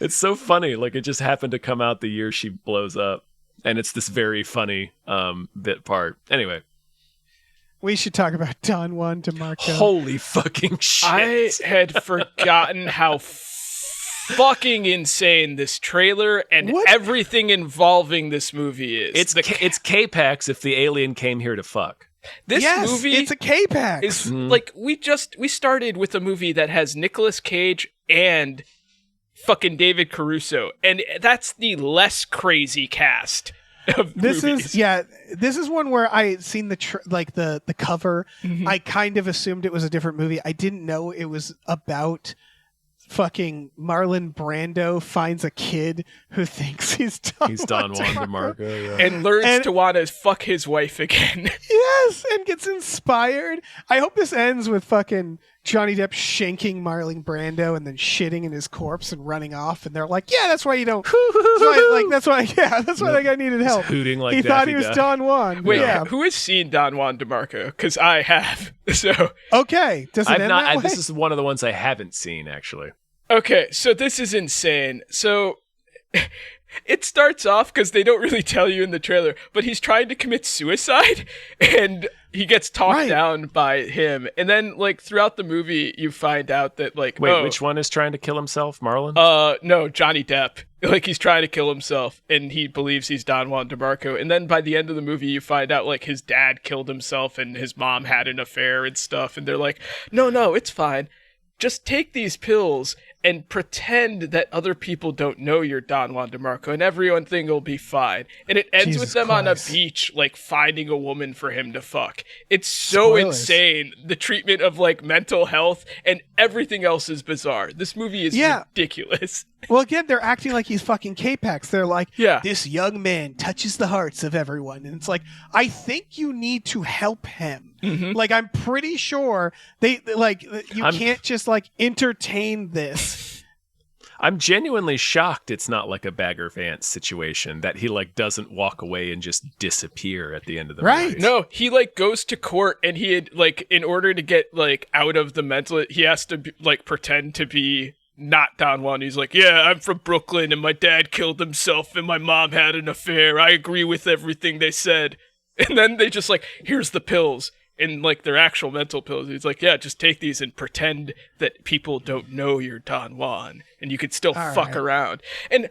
it's so funny. Like, it just happened to come out the year she blows up. And it's this very funny bit part. Anyway. We should talk about Don Juan DeMarco. Holy fucking shit. I had forgotten how fucking insane this trailer and everything involving this movie is. It's K-Pax if the alien came here to fuck. This movie it's a K-Pax. Is like we started with a movie that has Nicolas Cage and fucking David Caruso, and that's the less crazy cast of movies. This is one where I seen the cover. Mm-hmm. I kind of assumed it was a different movie. I didn't know it was about fucking Marlon Brando finds a kid who thinks he's Don Juan DeMarco, and learns to want to fuck his wife again. Yes, and gets inspired. I hope this ends with fucking Johnny Depp shanking Marlon Brando and then shitting in his corpse and running off. And they're like, "Yeah, that's why you don't." That's why that guy needed help. Hooting like he thought he was Don Juan. Wait, who has seen Don Juan DeMarco? Because I have. So okay, does it end that way? This is one of the ones I haven't seen actually. Okay, so this is insane. So it starts off because they don't really tell you in the trailer, but he's trying to commit suicide and he gets talked down by him. And then like throughout the movie, you find out that like, wait, which one is trying to kill himself? Marlon? No, Johnny Depp. Like he's trying to kill himself and he believes he's Don Juan DeMarco. And then by the end of the movie, you find out like his dad killed himself and his mom had an affair and stuff. And they're like, no, it's fine. Just take these pills and pretend that other people don't know you're Don Juan DeMarco, and everyone think will be fine. And it ends Jesus with them Christ. on a beach, like finding a woman for him to fuck. It's so insane. The treatment of like mental health and everything else is bizarre. This movie is ridiculous. Well, again, they're acting like he's fucking K-Pax. They're like, this young man touches the hearts of everyone. And it's like, I think you need to help him. Mm-hmm. Like, I'm pretty sure you can't just like entertain this. I'm genuinely shocked it's not like a Bagger Vance situation, that he like doesn't walk away and just disappear at the end of the movie. No, he like goes to court, and he had like, in order to get like out of the mental, he has to like pretend to be not Don Juan. He's like, yeah, I'm from Brooklyn and my dad killed himself and my mom had an affair. I agree with everything they said. And then they just like, here's the pills. And like their actual mental pills. He's like, yeah, just take these and pretend that people don't know you're Don Juan and you could still fuck around. And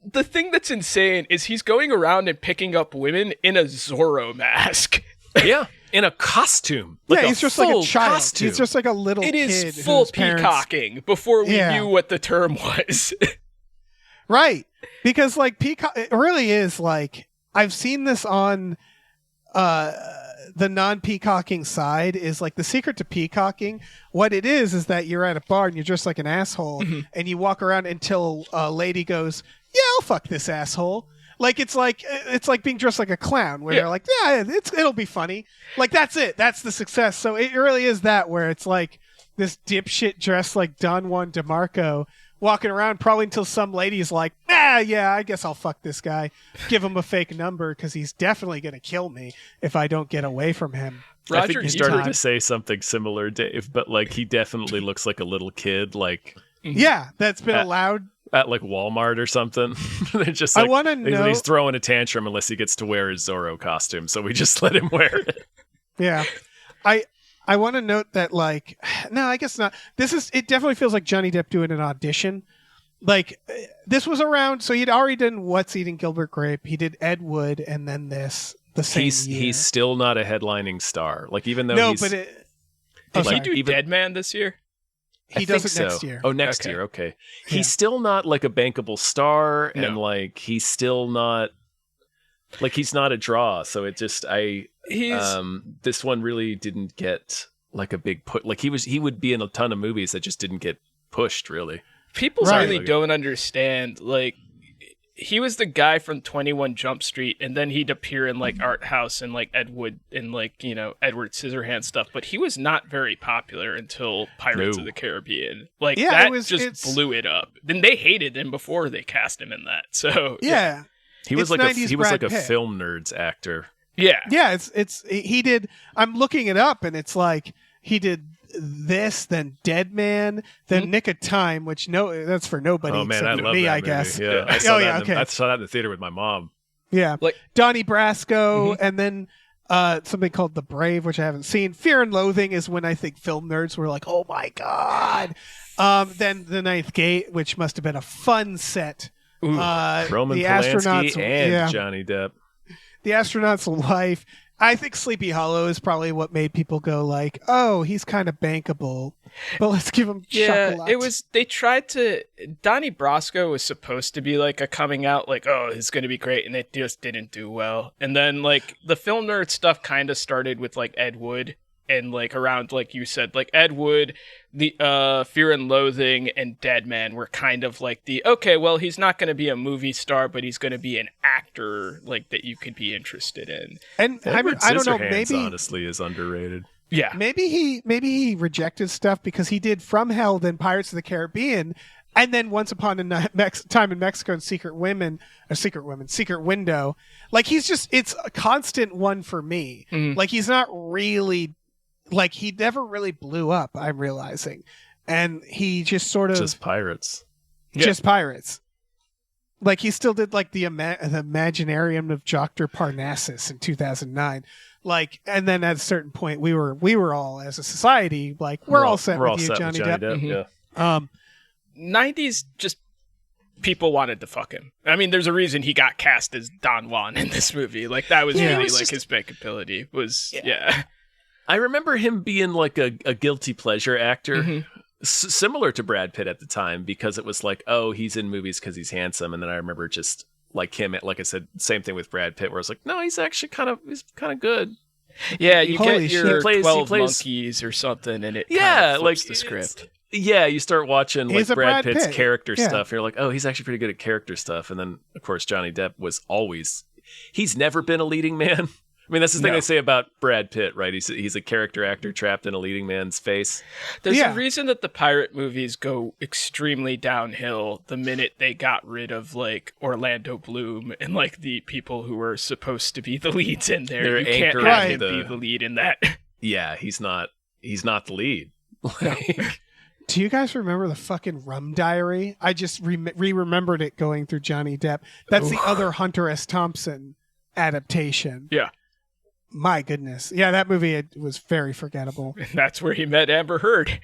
the thing that's insane is he's going around and picking up women in a Zorro mask. Yeah. In a costume. Like he's just like a child. Costume. He's just like a little kid. It is full peacocking before we knew what the term was. Right. Because like peacock, it really is like, I've seen this on the non-peacocking side is like the secret to peacocking. What it is that you're at a bar and you're just like an asshole and you walk around until a lady goes, yeah, I'll fuck this asshole. Like it's like being dressed like a clown where they're like, yeah, it'll be funny. Like that's it. That's the success. So it really is that where it's like this dipshit dressed like Don Juan DeMarco walking around probably until some lady's like, yeah, I guess I'll fuck this guy. Give him a fake number because he's definitely going to kill me if I don't get away from him. I think you started to say something similar, Dave, but like he definitely looks like a little kid, like that's been allowed at like Walmart or something. They're just like, I want to know, he's throwing a tantrum unless he gets to wear his Zorro costume, so we just let him wear it. Yeah, I want to note that like, no, I guess not. It definitely feels like Johnny Depp doing an audition. Like this was around, so he'd already done What's Eating Gilbert Grape. He did Ed Wood, and then this the same year. He's still not a headlining star. Like even though did he do Dead Man this year? He does it next year. Oh, next year. Okay. He's still not like a bankable star, and like he's still not like he's not a draw. So it just this one really didn't get like a big put. Like he would be in a ton of movies that just didn't get pushed really. People really don't understand, like, he was the guy from 21 Jump Street, and then he'd appear in, like, Art House and, like, Ed Wood and, like, you know, Edward Scissorhands stuff, but he was not very popular until Pirates of the Caribbean. Like, blew it up. Then they hated him before they cast him in that, so... Yeah. He was like a film nerds actor. Yeah. Yeah, he did... I'm looking it up, and it's like, he did... this, then Dead Man, then Nick of Time, which that's for nobody except for me, I guess. Yeah. I saw that in the theater with my mom. Yeah, like Donnie Brasco, and then something called The Brave, which I haven't seen. Fear and Loathing is when I think film nerds were like, "Oh my god!" Then The Ninth Gate, which must have been a fun set. Roman the Polanski astronauts and Johnny Depp. The Astronaut's Life. I think Sleepy Hollow is probably what made people go like, oh, he's kind of bankable, but let's give him chocolate. It was, they tried to, Donnie Brasco was supposed to be like a coming out, like, oh, it's going to be great, and it just didn't do well. And then like the film nerd stuff kind of started with like Ed Wood, and like around, like you said, like Ed Wood, the Fear and Loathing and Dead Man were kind of like the, okay, well, he's not going to be a movie star, but he's going to be an actor like that you could be interested in. And I don't know, maybe honestly is underrated. Yeah, maybe he rejected stuff because he did From Hell, then Pirates of the Caribbean, and then Once Upon a Time in Mexico and Secret Window. Like it's a constant one for me. Like he's not really. Like, he never really blew up, I'm realizing. And he just sort of... Just Pirates. Just Pirates. Like, he still did, like, the Imaginarium of Dr. Parnassus in 2009. Like, and then at a certain point, we were all, as a society, like, we're all set with you, Johnny Depp. Yeah. 90s, just people wanted to fuck him. I mean, there's a reason he got cast as Don Juan in this movie. Like, that was really, like, his bankability was, I remember him being like a guilty pleasure actor similar to Brad Pitt at the time, because it was like, oh, he's in movies because he's handsome. And then I remember just like him, like I said, same thing with Brad Pitt, where I was like, no, he's actually kind of good. Yeah, you Holy get your shit. 12 Monkeys or something, and it flips the script. Yeah, you start watching like Brad Pitt's Pitt. character stuff. You're like, oh, he's actually pretty good at character stuff. And then, of course, Johnny Depp he's never been a leading man. I mean, that's the thing they say about Brad Pitt, right? He's a character actor trapped in a leading man's face. There's a reason that the pirate movies go extremely downhill the minute they got rid of like Orlando Bloom and like the people who were supposed to be the leads in there. You can't have him be the lead in that. Yeah, he's not the lead. Do you guys remember the fucking Rum Diary? I just remembered it going through Johnny Depp. That's the other Hunter S. Thompson adaptation. Yeah. My goodness. Yeah, that movie was very forgettable. And that's where he met Amber Heard.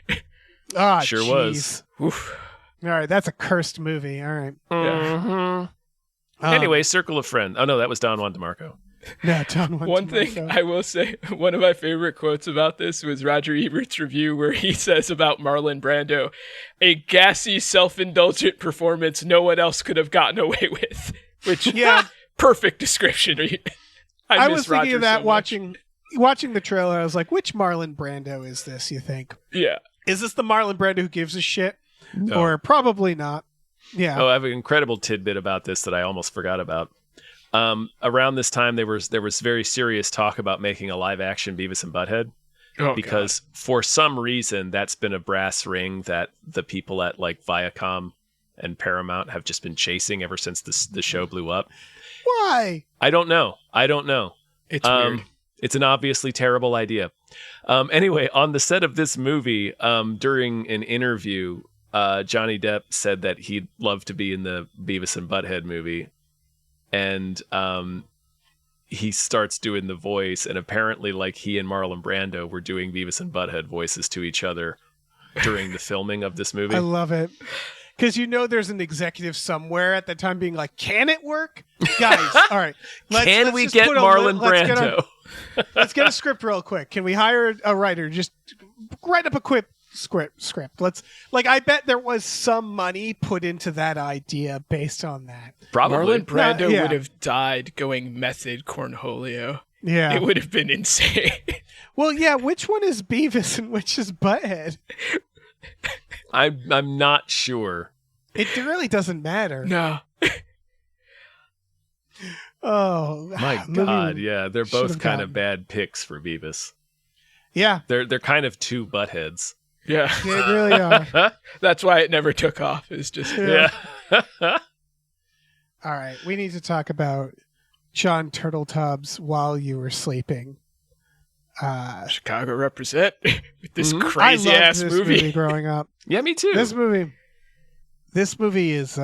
Ah, sure was. Oof. All right, that's a cursed movie. All right. Mm-hmm. Anyway, Circle of Friends. Oh, no, that was Don Juan DeMarco. No, Don Juan One DeMarco. thing I will say, one of my favorite quotes about this was Roger Ebert's review where he says about Marlon Brando, a gassy, self-indulgent performance no one else could have gotten away with. Which, perfect description. I was thinking of that watching the trailer. I was like, which Marlon Brando is this, you think? Yeah. Is this the Marlon Brando who gives a shit? No. Or probably not. Yeah. Oh, I have an incredible tidbit about this that I almost forgot about. Around this time, there was very serious talk about making a live-action Beavis and Butthead. Because for some reason, that's been a brass ring that the people at like Viacom and Paramount have just been chasing ever since the show blew up. Why? I don't know. It's weird. It's an obviously terrible idea. Anyway, on the set of this movie, during an interview, Johnny Depp said that he'd love to be in the Beavis and Butthead movie. And he starts doing the voice, and apparently like he and Marlon Brando were doing Beavis and Butthead voices to each other during the filming of this movie. I love it. Because there's an executive somewhere at the time being like, can it work? Guys, all right. Can we get Marlon Brando? Let's get a script real quick. Can we hire a writer? Just write up a quick script. I bet there was some money put into that idea based on that. Probably. Marlon Brando would have died going method Cornholio. Yeah. It would have been insane. Well, yeah, which one is Beavis and which is Butthead? I'm not sure. It really doesn't matter. No. Oh my God! Yeah, they're both kind of bad picks for Beavis. Yeah, they're kind of two buttheads. Yeah, they really are. That's why it never took off. It's just yeah. All right, we need to talk about John Turtletub's While You Were Sleeping. Chicago represent with this crazy ass movie growing up. Yeah, me too. This movie is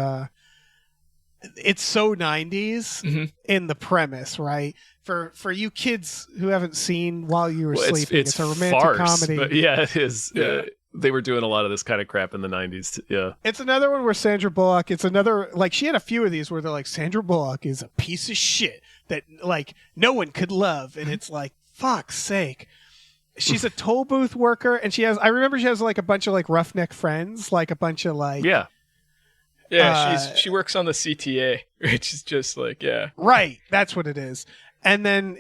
it's so 90s in the premise, right? For you kids who haven't seen While You Were Sleeping, it's a romantic comedy. But yeah, it is. Yeah. They were doing a lot of this kind of crap in the 90s. Yeah. It's another one where Sandra Bullock, she had a few of these where they're like, Sandra Bullock is a piece of shit that like no one could love. And it's like, fuck's sake. She's a toll booth worker, and I remember she has like a bunch of like roughneck friends, like a bunch of like she works on the CTA, which is just like right, that's what it is. And then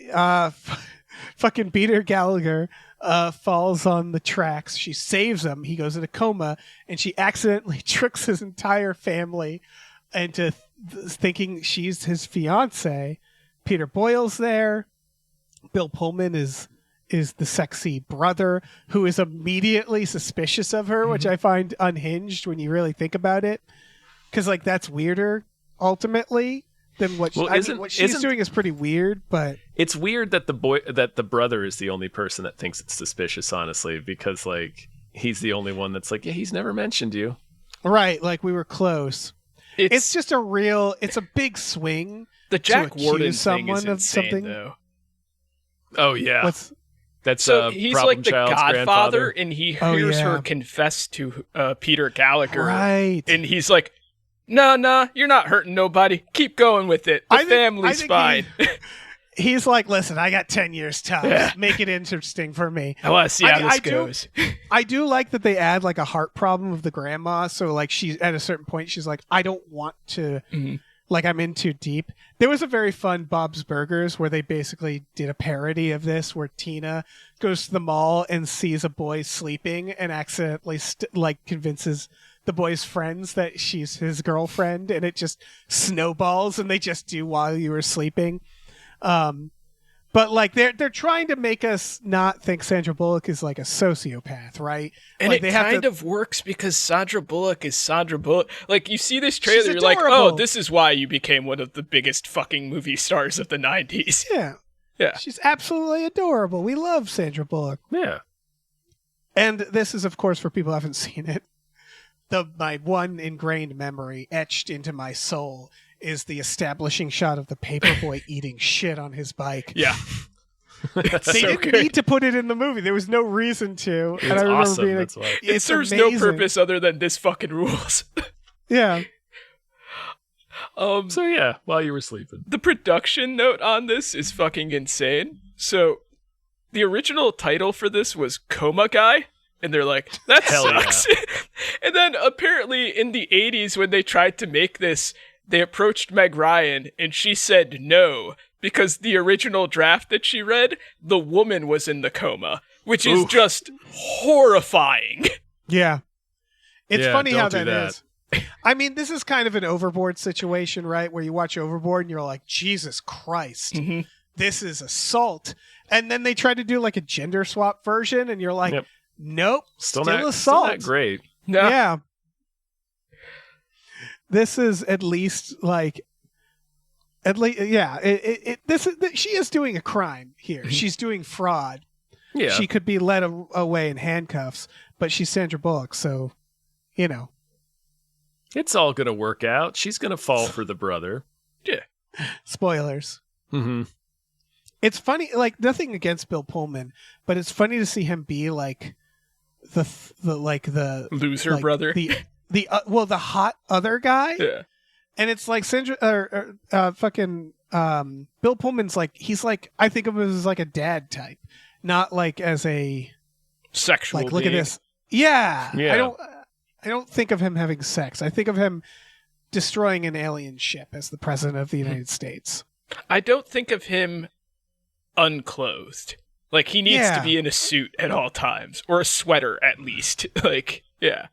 fucking Peter Gallagher falls on the tracks. She saves him. He goes in a coma, and she accidentally tricks his entire family into thinking she's his fiance. Peter Boyle's there. Bill Pullman is the sexy brother who is immediately suspicious of her, which I find unhinged when you really think about it. Because like that's weirder ultimately than what what she's doing is pretty weird, but it's weird that the brother is the only person that thinks it's suspicious, honestly, because like he's the only one that's like, yeah, he's never mentioned you. Right, like we were close. It's just it's a big swing. The Jack Warden thing is insane, though. Oh yeah. That's he's like the Godfather, and he hears her confess to Peter Gallagher, right? And he's like, "No, you're not hurting nobody. Keep going with it. The family's fine." He's like, listen, I got 10 years tops. Yeah. Make it interesting for me. I want to see how this goes. I do like that they add like a heart problem of the grandma. So like she's at a certain point, she's like, I don't want to, like I'm in too deep. There was a very fun Bob's Burgers where they basically did a parody of this where Tina goes to the mall and sees a boy sleeping and accidentally convinces the boy's friends that she's his girlfriend, and it just snowballs and they just do while you were sleeping. But like they're trying to make us not think Sandra Bullock is like a sociopath, right? And like, it kind of works because Sandra Bullock is Sandra Bullock. Like you see this trailer, you're like, oh, this is why you became one of the biggest fucking movie stars of the 90s. Yeah. She's absolutely adorable. We love Sandra Bullock. Yeah. And this is, of course, for people who haven't seen it, my one ingrained memory etched into my soul is the establishing shot of the paperboy eating shit on his bike. Yeah. They didn't need to put it in the movie. There was no reason to. It's awesome. That's why. It serves no purpose other than this fucking rules. Yeah. So yeah, while you were sleeping. The production note on this is fucking insane. So the original title for this was Coma Guy. And they're like, that Hell sucks. Yeah. And then apparently in the 80s when they tried to make this, they approached Meg Ryan and she said no, because the original draft that she read, the woman was in the coma, which is just horrifying. Yeah. It's funny how that is. I mean, this is kind of an Overboard situation, right? Where you watch Overboard and you're like, Jesus Christ, this is assault. And then they try to do like a gender swap version and you're like, nope, still assault. Still not great. No. Yeah. This is at least like, she is doing a crime here. She's doing fraud. Yeah. She could be led away in handcuffs, but she's Sandra Bullock, so, you know. It's all going to work out. She's going to fall for the brother. Yeah. Spoilers. Mm-hmm. It's funny, like, nothing against Bill Pullman, but it's funny to see him be like the loser like, brother. The hot other guy. Yeah. And it's like Bill Pullman's like, he's like, I think of him as like a dad type, not like as a sexual. Like, look being. at this. Yeah. I don't think of him having sex. I think of him destroying an alien ship as the president of the United States. I don't think of him unclothed. Like, he needs to be in a suit at all times, or a sweater at least. Like, yeah.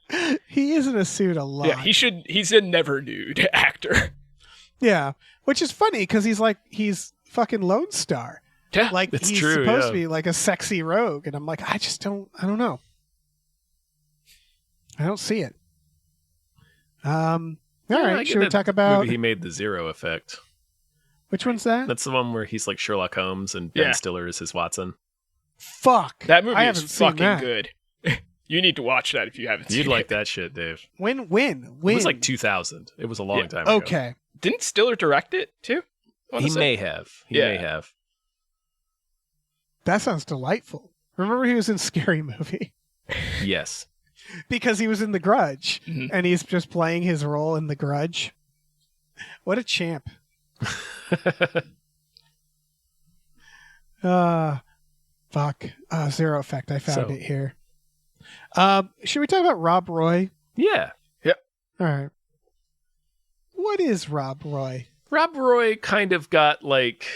He is in a suit a lot. Yeah, he's a never nude actor. Yeah, which is funny because he's fucking Lone Star. Yeah, like he's supposed to be like a sexy rogue, and I'm like, I don't know. I don't see it. All right, should we talk about movie he made, The Zero Effect? Which one's that? That's the one where he's like Sherlock Holmes and Ben Stiller is his Watson. Fuck. That movie is fucking good. You need to watch that if you haven't seen it. You'd like that shit, Dave. When? It was like 2000. It was a long time ago. Okay. Didn't Stiller direct it too? He may have. He may have. That sounds delightful. Remember he was in Scary Movie? Yes. Because he was in The Grudge, and he's just playing his role in The Grudge. What a champ. Fuck. Zero Effect. I found it here. Should we talk about Rob Roy? Yeah. Yep. All right. What is Rob Roy? Rob Roy kind of got like...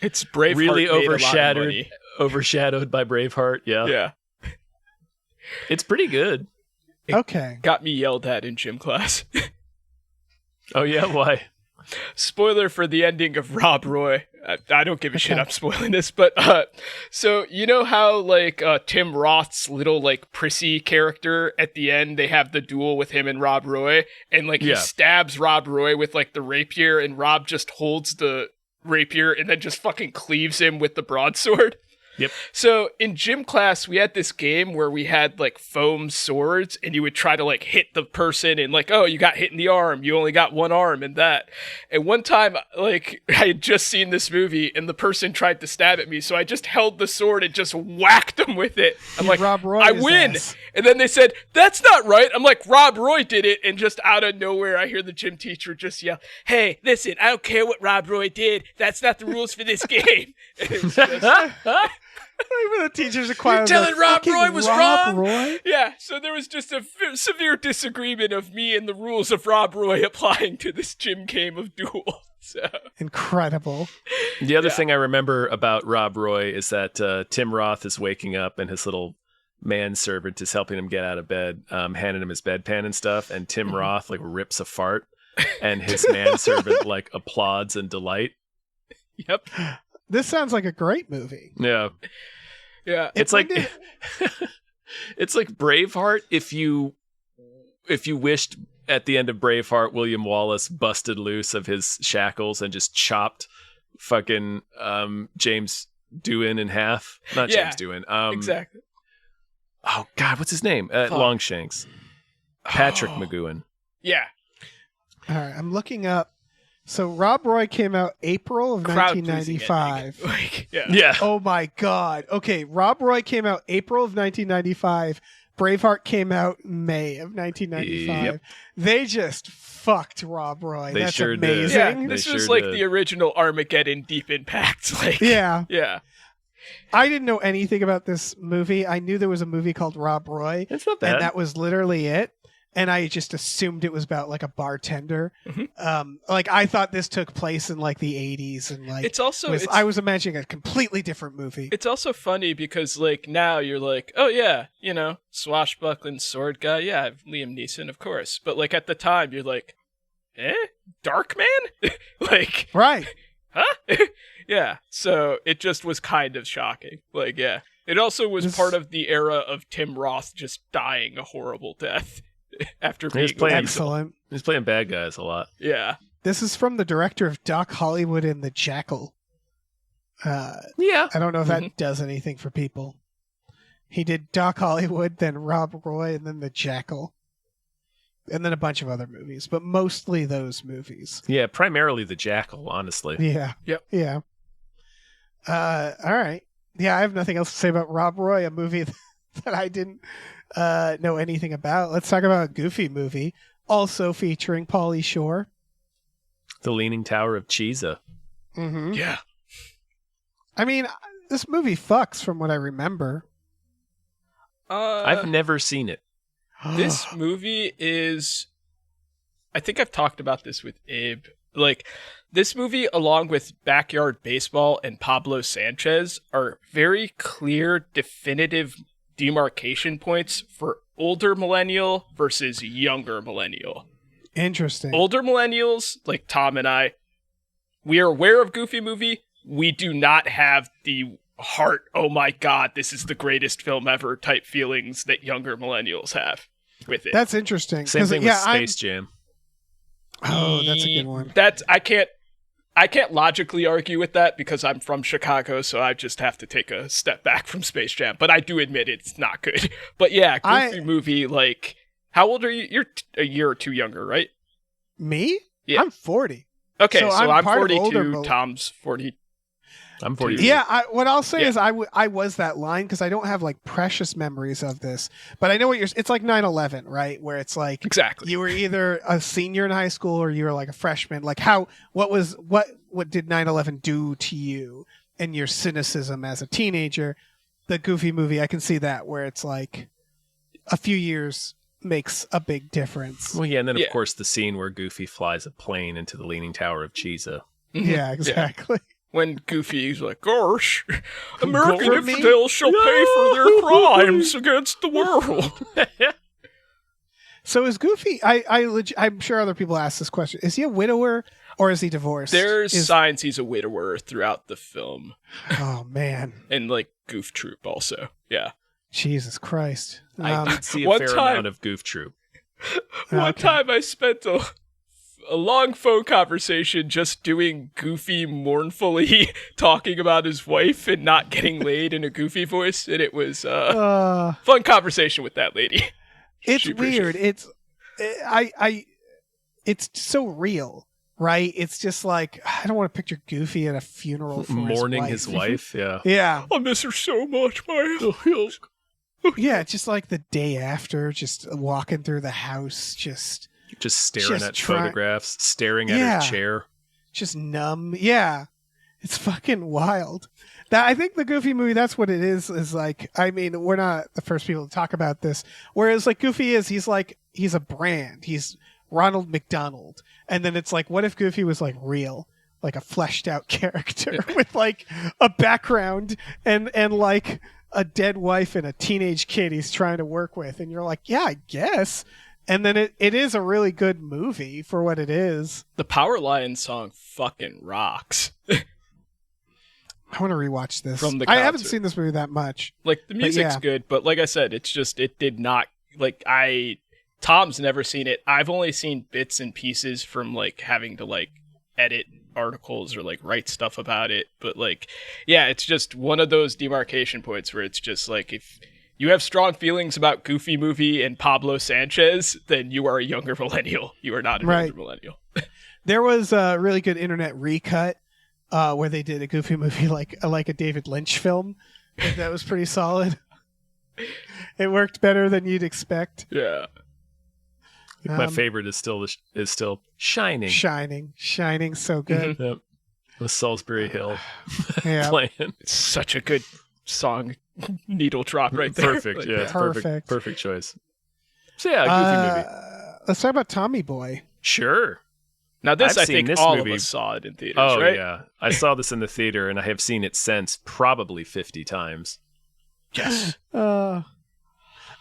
It's Braveheart really overshadowed by Braveheart. Yeah. Yeah. It's pretty good. Okay. Got me yelled at in gym class. Oh, yeah? Why? Spoiler for the ending of Rob Roy. I don't give a shit I'm spoiling this, but so you know how like Tim Roth's little like prissy character at the end, they have the duel with him and Rob Roy, and like he stabs Rob Roy with like the rapier, and Rob just holds the rapier and then just fucking cleaves him with the broadsword. Yep. So in gym class, we had this game where we had like foam swords, and you would try to like hit the person, and like, oh, you got hit in the arm. You only got one arm, and that. And one time, like, I had just seen this movie, and the person tried to stab at me, so I just held the sword and just whacked them with it. I'm like, Rob Roy I win. Ass. And then they said, that's not right. I'm like, Rob Roy did it. And just out of nowhere, I hear the gym teacher just yell, hey, listen, I don't care what Rob Roy did. That's not the rules for this game. And it was just, Even the teachers acquired. You're telling Rob Roy was wrong? Roy? Yeah, so there was just a severe disagreement of me and the rules of Rob Roy applying to this gym game of Duel. So Incredible. The other thing I remember about Rob Roy is that Tim Roth is waking up and his little manservant is helping him get out of bed, handing him his bedpan and stuff, and Tim Roth like rips a fart, and his manservant like applauds in delight. Yep. This sounds like a great movie. Yeah. Yeah. It's like it's like Braveheart if you wished at the end of Braveheart William Wallace busted loose of his shackles and just chopped fucking James Doohan in half. Not James Doohan. Exactly. Oh God, what's his name? Longshanks. Patrick McGoohan. Yeah. All right, I'm looking up. So Rob Roy came out April of 1995. Like, Yeah. Oh my God. Okay, Rob Roy came out April of 1995. Braveheart came out May of 1995. Yep. They just fucked Rob Roy. They That's sure did. amazing. Yeah, this was like the original Armageddon Deep Impact. Like, Yeah. yeah. I didn't know anything about this movie. I knew there was a movie called Rob Roy, It's not bad. and that was literally it. And I just assumed it was about like a bartender. Like I thought this took place in like the 80s, and like It's also I was imagining a completely different movie. It's also funny because like now you're like, oh yeah, you know, swashbuckling sword guy, yeah, Liam Neeson, of course. But like at the time, you're like, Dark Man, like, Right. huh? Yeah. So it just was kind of shocking. Like, yeah, it also was part of the era of Tim Roth just dying a horrible death. After being Excellent. He's playing bad guys a lot. Yeah. This is from the director of Doc Hollywood and The Jackal. Yeah. I don't know if that does anything for people. He did Doc Hollywood, then Rob Roy, and then The Jackal. And then a bunch of other movies, but mostly those movies. Yeah, primarily The Jackal, honestly. Yeah. Yep. Yeah. All right. Yeah, I have nothing else to say about Rob Roy, a movie that I didn't know anything about. Let's talk about a Goofy movie, also featuring Pauly Shore. The Leaning Tower of Cheesa. Mm-hmm. Yeah. I mean, this movie fucks from what I remember. I've never seen it. This movie is, I think I've talked about this with Abe. Like, this movie, along with Backyard Baseball and Pablo Sanchez, are very clear, definitive demarcation points for older millennial versus younger millennial. Interesting. Older millennials, like Tom and I, we are aware of Goofy movie. We do not have the heart, oh my God, this is the greatest film ever type feelings that younger millennials have with it. That's interesting. Same thing with Space Jam. Oh, that's a good one. I can't logically argue with that because I'm from Chicago, so I just have to take a step back from Space Jam. But I do admit it's not good. But yeah, Goofy movie, like, how old are you? You're a year or two younger, right? Me? Yeah. I'm 40. Okay, so I'm part of 42, Tom's 40. I'm 40. Yeah, what I'll say is I was that line because I don't have like precious memories of this, but I know what it's like 9/11, right? Where it's like Exactly. you were either a senior in high school or you were like a freshman. Like what did 9/11 do to you and your cynicism as a teenager? The Goofy movie, I can see that where it's like a few years makes a big difference. Well, yeah, and then of course the scene where Goofy flies a plane into the Leaning Tower of Cheesa. Yeah, exactly. When Goofy's like, gosh, American Go infidels shall pay for their crimes against the world. So is Goofy, I'm sure other people ask this question, is he a widower or is he divorced? There's signs he's a widower throughout the film. Oh, man. And like Goof Troop also. Yeah. Jesus Christ. I did see a one fair time- amount of Goof Troop. One time I spent a long phone conversation just doing Goofy mournfully talking about his wife and not getting laid in a Goofy voice, and it was fun conversation with that lady. It's weird. It's so real, right? It's just like, I don't want to picture Goofy at a funeral for mourning his wife. Yeah. Yeah. I miss her so much, man. Yeah, it's just like the day after, just walking through the house, just staring at photographs, staring at her chair. Just numb. Yeah. It's fucking wild. I think the Goofy movie, that's what it is like, I mean, we're not the first people to talk about this. Whereas like Goofy he's a brand. He's Ronald McDonald. And then it's like, what if Goofy was like real? Like a fleshed out character with like a background and like a dead wife and a teenage kid he's trying to work with. And you're like, yeah, I guess. And then it is a really good movie for what it is. The Power Lion song fucking rocks. I want to rewatch this. From the I haven't seen this movie that much. Like, the music's good, but like I said, it's just, it did not, like, Tom's never seen it. I've only seen bits and pieces from, like, having to, like, edit articles or, like, write stuff about it. But, like, yeah, it's just one of those demarcation points where it's just, like, if you have strong feelings about Goofy Movie and Pablo Sanchez, then you are a younger millennial. You are not a younger millennial. There was a really good internet recut where they did a Goofy Movie like a David Lynch film. That was pretty solid. It worked better than you'd expect. Yeah. My favorite is still Shining. Shining, so good. Yep. With Salisbury Hill playing. It's such a good song. Needle drop right there. Perfect. Like, yeah, perfect. Perfect choice. So yeah, Goofy movie. Let's talk about Tommy Boy. Sure. Now this, I think all movie. of us saw it in theaters, oh, right? Yeah. I saw this in the theater, and I have seen it since probably 50 times. Yes. I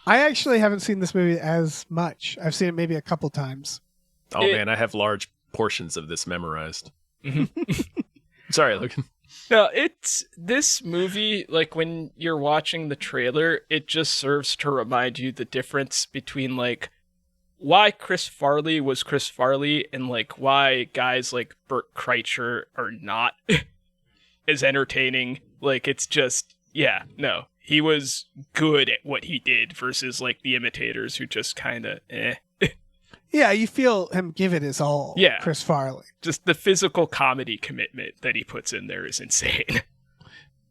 actually haven't seen this movie as much. I've seen it maybe a couple times. Oh, man, I have large portions of this memorized. Sorry, Logan. No, it's this movie, like when you're watching the trailer, it just serves to remind you the difference between like why Chris Farley was Chris Farley and like why guys like Bert Kreischer are not as entertaining. Like it's just, yeah, no. He was good at what he did versus like the imitators who just kind of Yeah, you feel him give it his all. Yeah. Chris Farley. Just the physical comedy commitment that he puts in there is insane.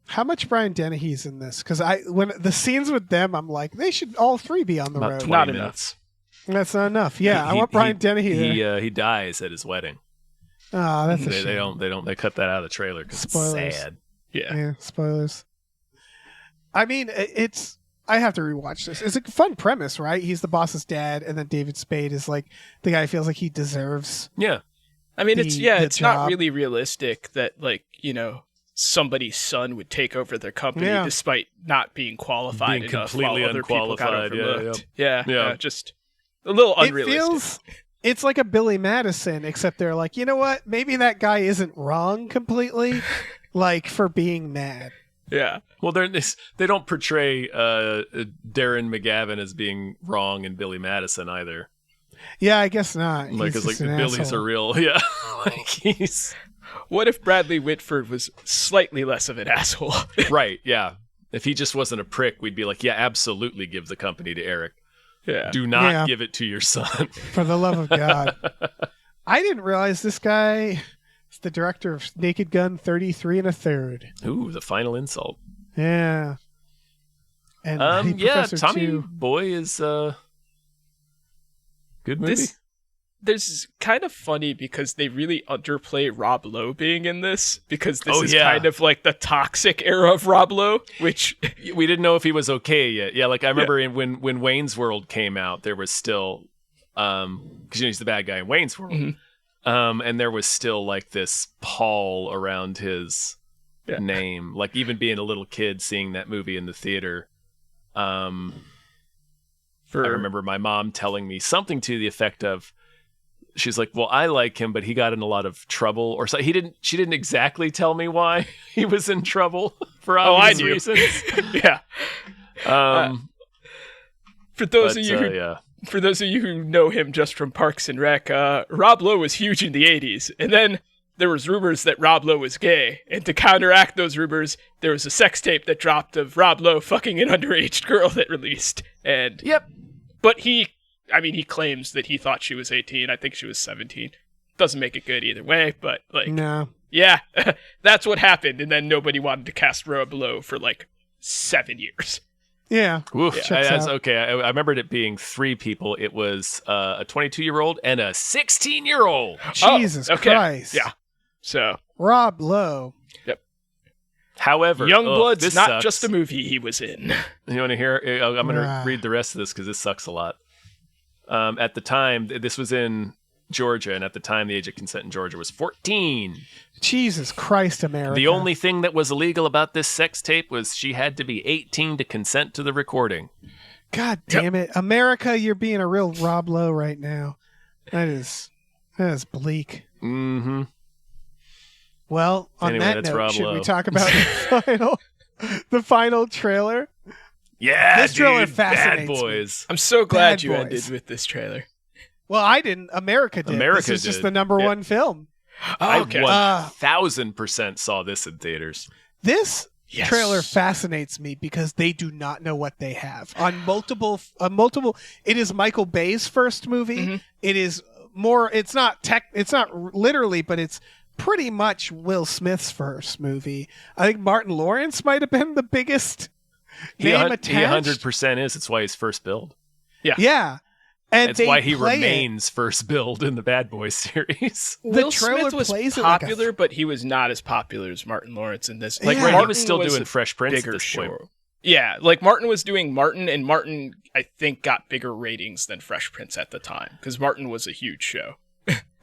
How much Brian Dennehy's in this? Because when the scenes with them, I'm like, they should all three be on the road. 20 not minutes. That's not enough. Yeah, I want Brian Dennehy there. He dies at his wedding. Oh, that's a shame. They cut that out of the trailer because it's sad. Yeah, spoilers. I mean, I have to rewatch this. It's a fun premise, right? He's the boss's dad, and then David Spade is like the guy who feels like he deserves. Yeah, I mean, it's job. not really realistic that like somebody's son would take over their company despite not being qualified enough, completely while other people got unqualified. overlooked. Yeah. Just a little unrealistic. It's like a Billy Madison, except they're like, you know what? Maybe that guy isn't wrong completely, like for being mad. Yeah. Well, they don't portray Darren McGavin as being wrong in Billy Madison either. Yeah, I guess not. Like, it's like Billy's a real, yeah. Like he's. What if Bradley Whitford was slightly less of an asshole? Right. Yeah. If he just wasn't a prick, we'd be like, yeah, absolutely, give the company to Eric. Yeah. Do not give it to your son. For the love of God. I didn't realize this guy is the director of Naked Gun 33 1/3. Ooh, the final insult. Yeah. And Tommy Boy is good movie. This is kind of funny because they really underplay Rob Lowe being in this because this is kind of like the toxic era of Rob Lowe, which we didn't know if he was okay yet. Yeah, like I remember when Wayne's World came out, there was still because he's the bad guy in Wayne's World. Mm-hmm. And there was still like this pall around his name, like even being a little kid seeing that movie in the theater. I remember my mom telling me something to the effect of, she's like, well, I like him, but he got in a lot of trouble or so. She didn't exactly tell me why he was in trouble for obvious reasons. Yeah. For those of you who for those of you who know him just from Parks and Rec, Rob Lowe was huge in the 80s. And then there was rumors that Rob Lowe was gay. And to counteract those rumors, there was a sex tape that dropped of Rob Lowe fucking an underage girl that released. And but he claims that he thought she was 18. I think she was 17. Doesn't make it good either way, but no. Yeah, that's what happened. And then nobody wanted to cast Rob Lowe for 7 years. Yeah. Oof. Okay. I remembered it being 3 people. It was a 22-year-old and a 16-year-old. Jesus Christ. Yeah. So Rob Lowe. Yep. However, Youngblood's not sucks. just a movie he was in. You want to hear? I'm going to read the rest of this because this sucks a lot. At the time, this was in Georgia, and at the time, the age of consent in Georgia was 14. Jesus Christ, America. The only thing that was illegal about this sex tape was she had to be 18 to consent to the recording. God damn it. America, you're being a real Rob Lowe right now. That is bleak. Mm-hmm. Well, on that note, Rob should Lowe. we talk about the final trailer? Yeah, this trailer dude, fascinates Bad Boys. I'm so glad Bad you Boys. ended with this trailer. Well, I didn't. America did. America this is just did. the number one film. I Okay. 1,000% saw this in theaters. This Yes. trailer fascinates me because they do not know what they have. On multiple it is Michael Bay's first movie. Mm-hmm. It is more it's not literally, but it's pretty much Will Smith's first movie. I think Martin Lawrence might have been the biggest name attached. He 100% is. It's why he's first billed. Yeah. And It's why he remains first billed in the Bad Boys series. Will trailer Smith was plays it popular, but he was not as popular as Martin Lawrence in this. Yeah. He Martin was still doing a Fresh Prince at bigger this show. point. Yeah, Martin was doing Martin, and Martin, I think, got bigger ratings than Fresh Prince at the time, because Martin was a huge show.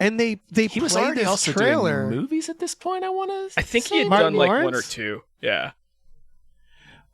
And they He was play already this also trailer. doing movies at this point, I think he had Martin done one or Lawrence? two. Yeah.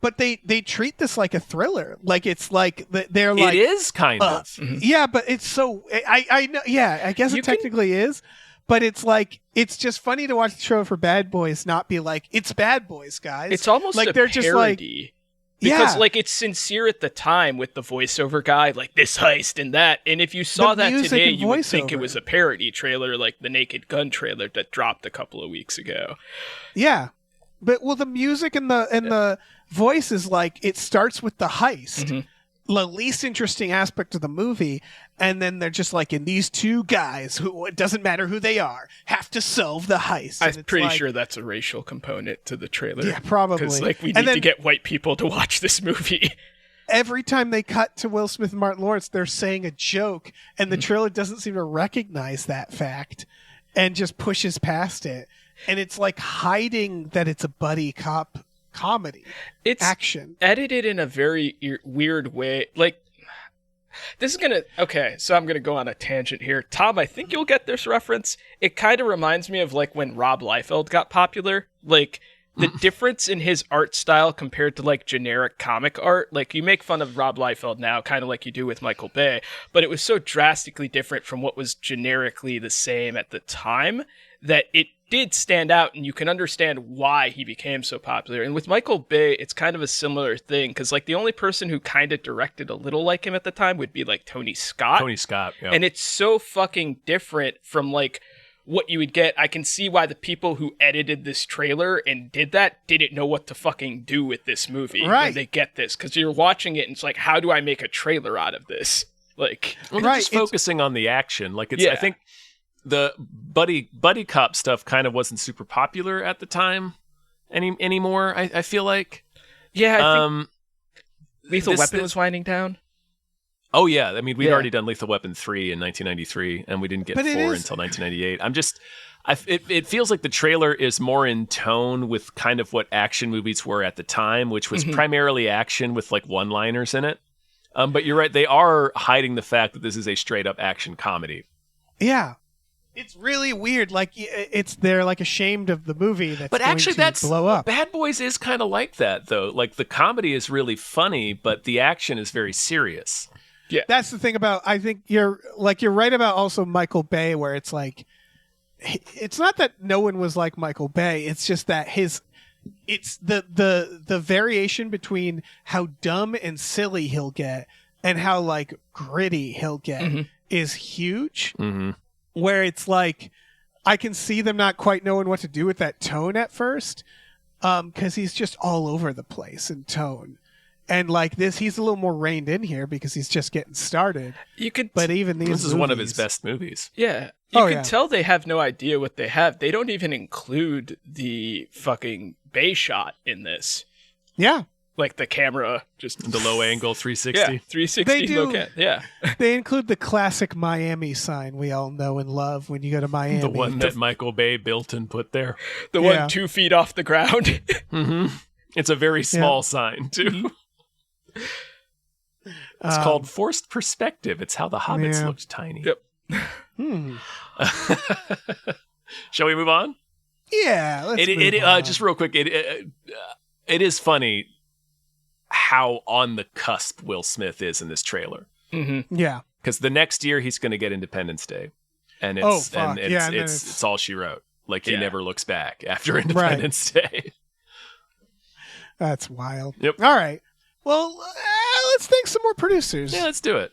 But they treat this like a thriller. Like it's like they're like it is kind of. Yeah, but it's so I know. Yeah, I guess You it technically is. But it's like it's just funny to watch the show for Bad Boys not be like it's Bad Boys, guys. It's almost like a they're parody. just like Because it's sincere at the time with the voiceover guy, like this heist and that. And if you saw The that music today, and you would think it voiceover. was a parody trailer, like the Naked Gun trailer that dropped a couple of weeks ago. Yeah, but the music and the voice is like it starts with the heist, the least interesting aspect of the movie, and then they're just like, and these two guys who it doesn't matter who they are have to solve the heist. And I'm it's pretty like- sure that's a racial component to the trailer. Yeah, probably. Because we And need to then- get white people to watch this movie. Every time they cut to Will Smith and Martin Lawrence, they're saying a joke, and the trailer doesn't seem to recognize that fact and just pushes past it. And it's like hiding that it's a buddy cop comedy. It's action. edited in a very weird way. This is okay, so I'm gonna go on a tangent here. Tom, I think you'll get this reference. It kind of reminds me of when Rob Liefeld got popular. The difference in his art style compared to generic comic art. You make fun of Rob Liefeld now, kind of like you do with Michael Bay, but it was so drastically different from what was generically the same at the time that it did stand out, and you can understand why he became so popular. And with Michael Bay, it's kind of a similar thing, because the only person who kind of directed a little like him at the time would be Tony Scott. Tony Scott, yeah. And it's so fucking different from what you would get. I can see why the people who edited this trailer and did that didn't know what to fucking do with this movie Right. when they get this, because you're watching it and it's how do I make a trailer out of this? Well, they're Right, just it's- focusing on the action. I Yeah. think the buddy cop stuff kind of wasn't super popular at the time anymore. I feel like. Yeah, I think Lethal this- Weapon this- was winding down. Oh yeah, I mean we'd Yeah. already done Lethal Weapon 3 in 1993, and we didn't get But it 4 is- until 1998. It feels like the trailer is more in tone with kind of what action movies were at the time, which was primarily action with one-liners in it. But you're right, they are hiding the fact that this is a straight-up action comedy. Yeah. It's really weird. They're ashamed of the movie that's But going actually, to that's blow up. Bad Boys is kind of like that, though. The comedy is really funny, but the action is very serious. That's the thing about. I think you're right about also Michael Bay, where it's it's not that no one was like Michael Bay. It's just that it's the variation between how dumb and silly he'll get and how like gritty he'll get is huge. Where it's like I can see them not quite knowing what to do with that tone at first, because he's just all over the place in tone. And like this, he's a little more reined in here because he's just getting started. But even these, this is one of his best movies. Yeah, you can tell they have no idea what they have. They don't even include the fucking bay shot in this. Yeah, like the camera, just the low angle 360. Yeah, 360 they do. low cam. Yeah, they include the classic Miami sign we all know and love when you go to Miami. The one that Michael Bay built and put there. The one 2 feet off the ground. It's a very small sign too. It's called forced perspective. It's how the hobbits looked tiny. Yep. Shall we move on? Yeah. Let's move on. Just real quick. It is funny how on the cusp Will Smith is in this trailer. Yeah. Because the next year he's going to get Independence Day, and it's all she wrote. Like he never looks back after Independence Day. That's wild. Yep. All right. Well, let's thank some more producers. Yeah, let's do it.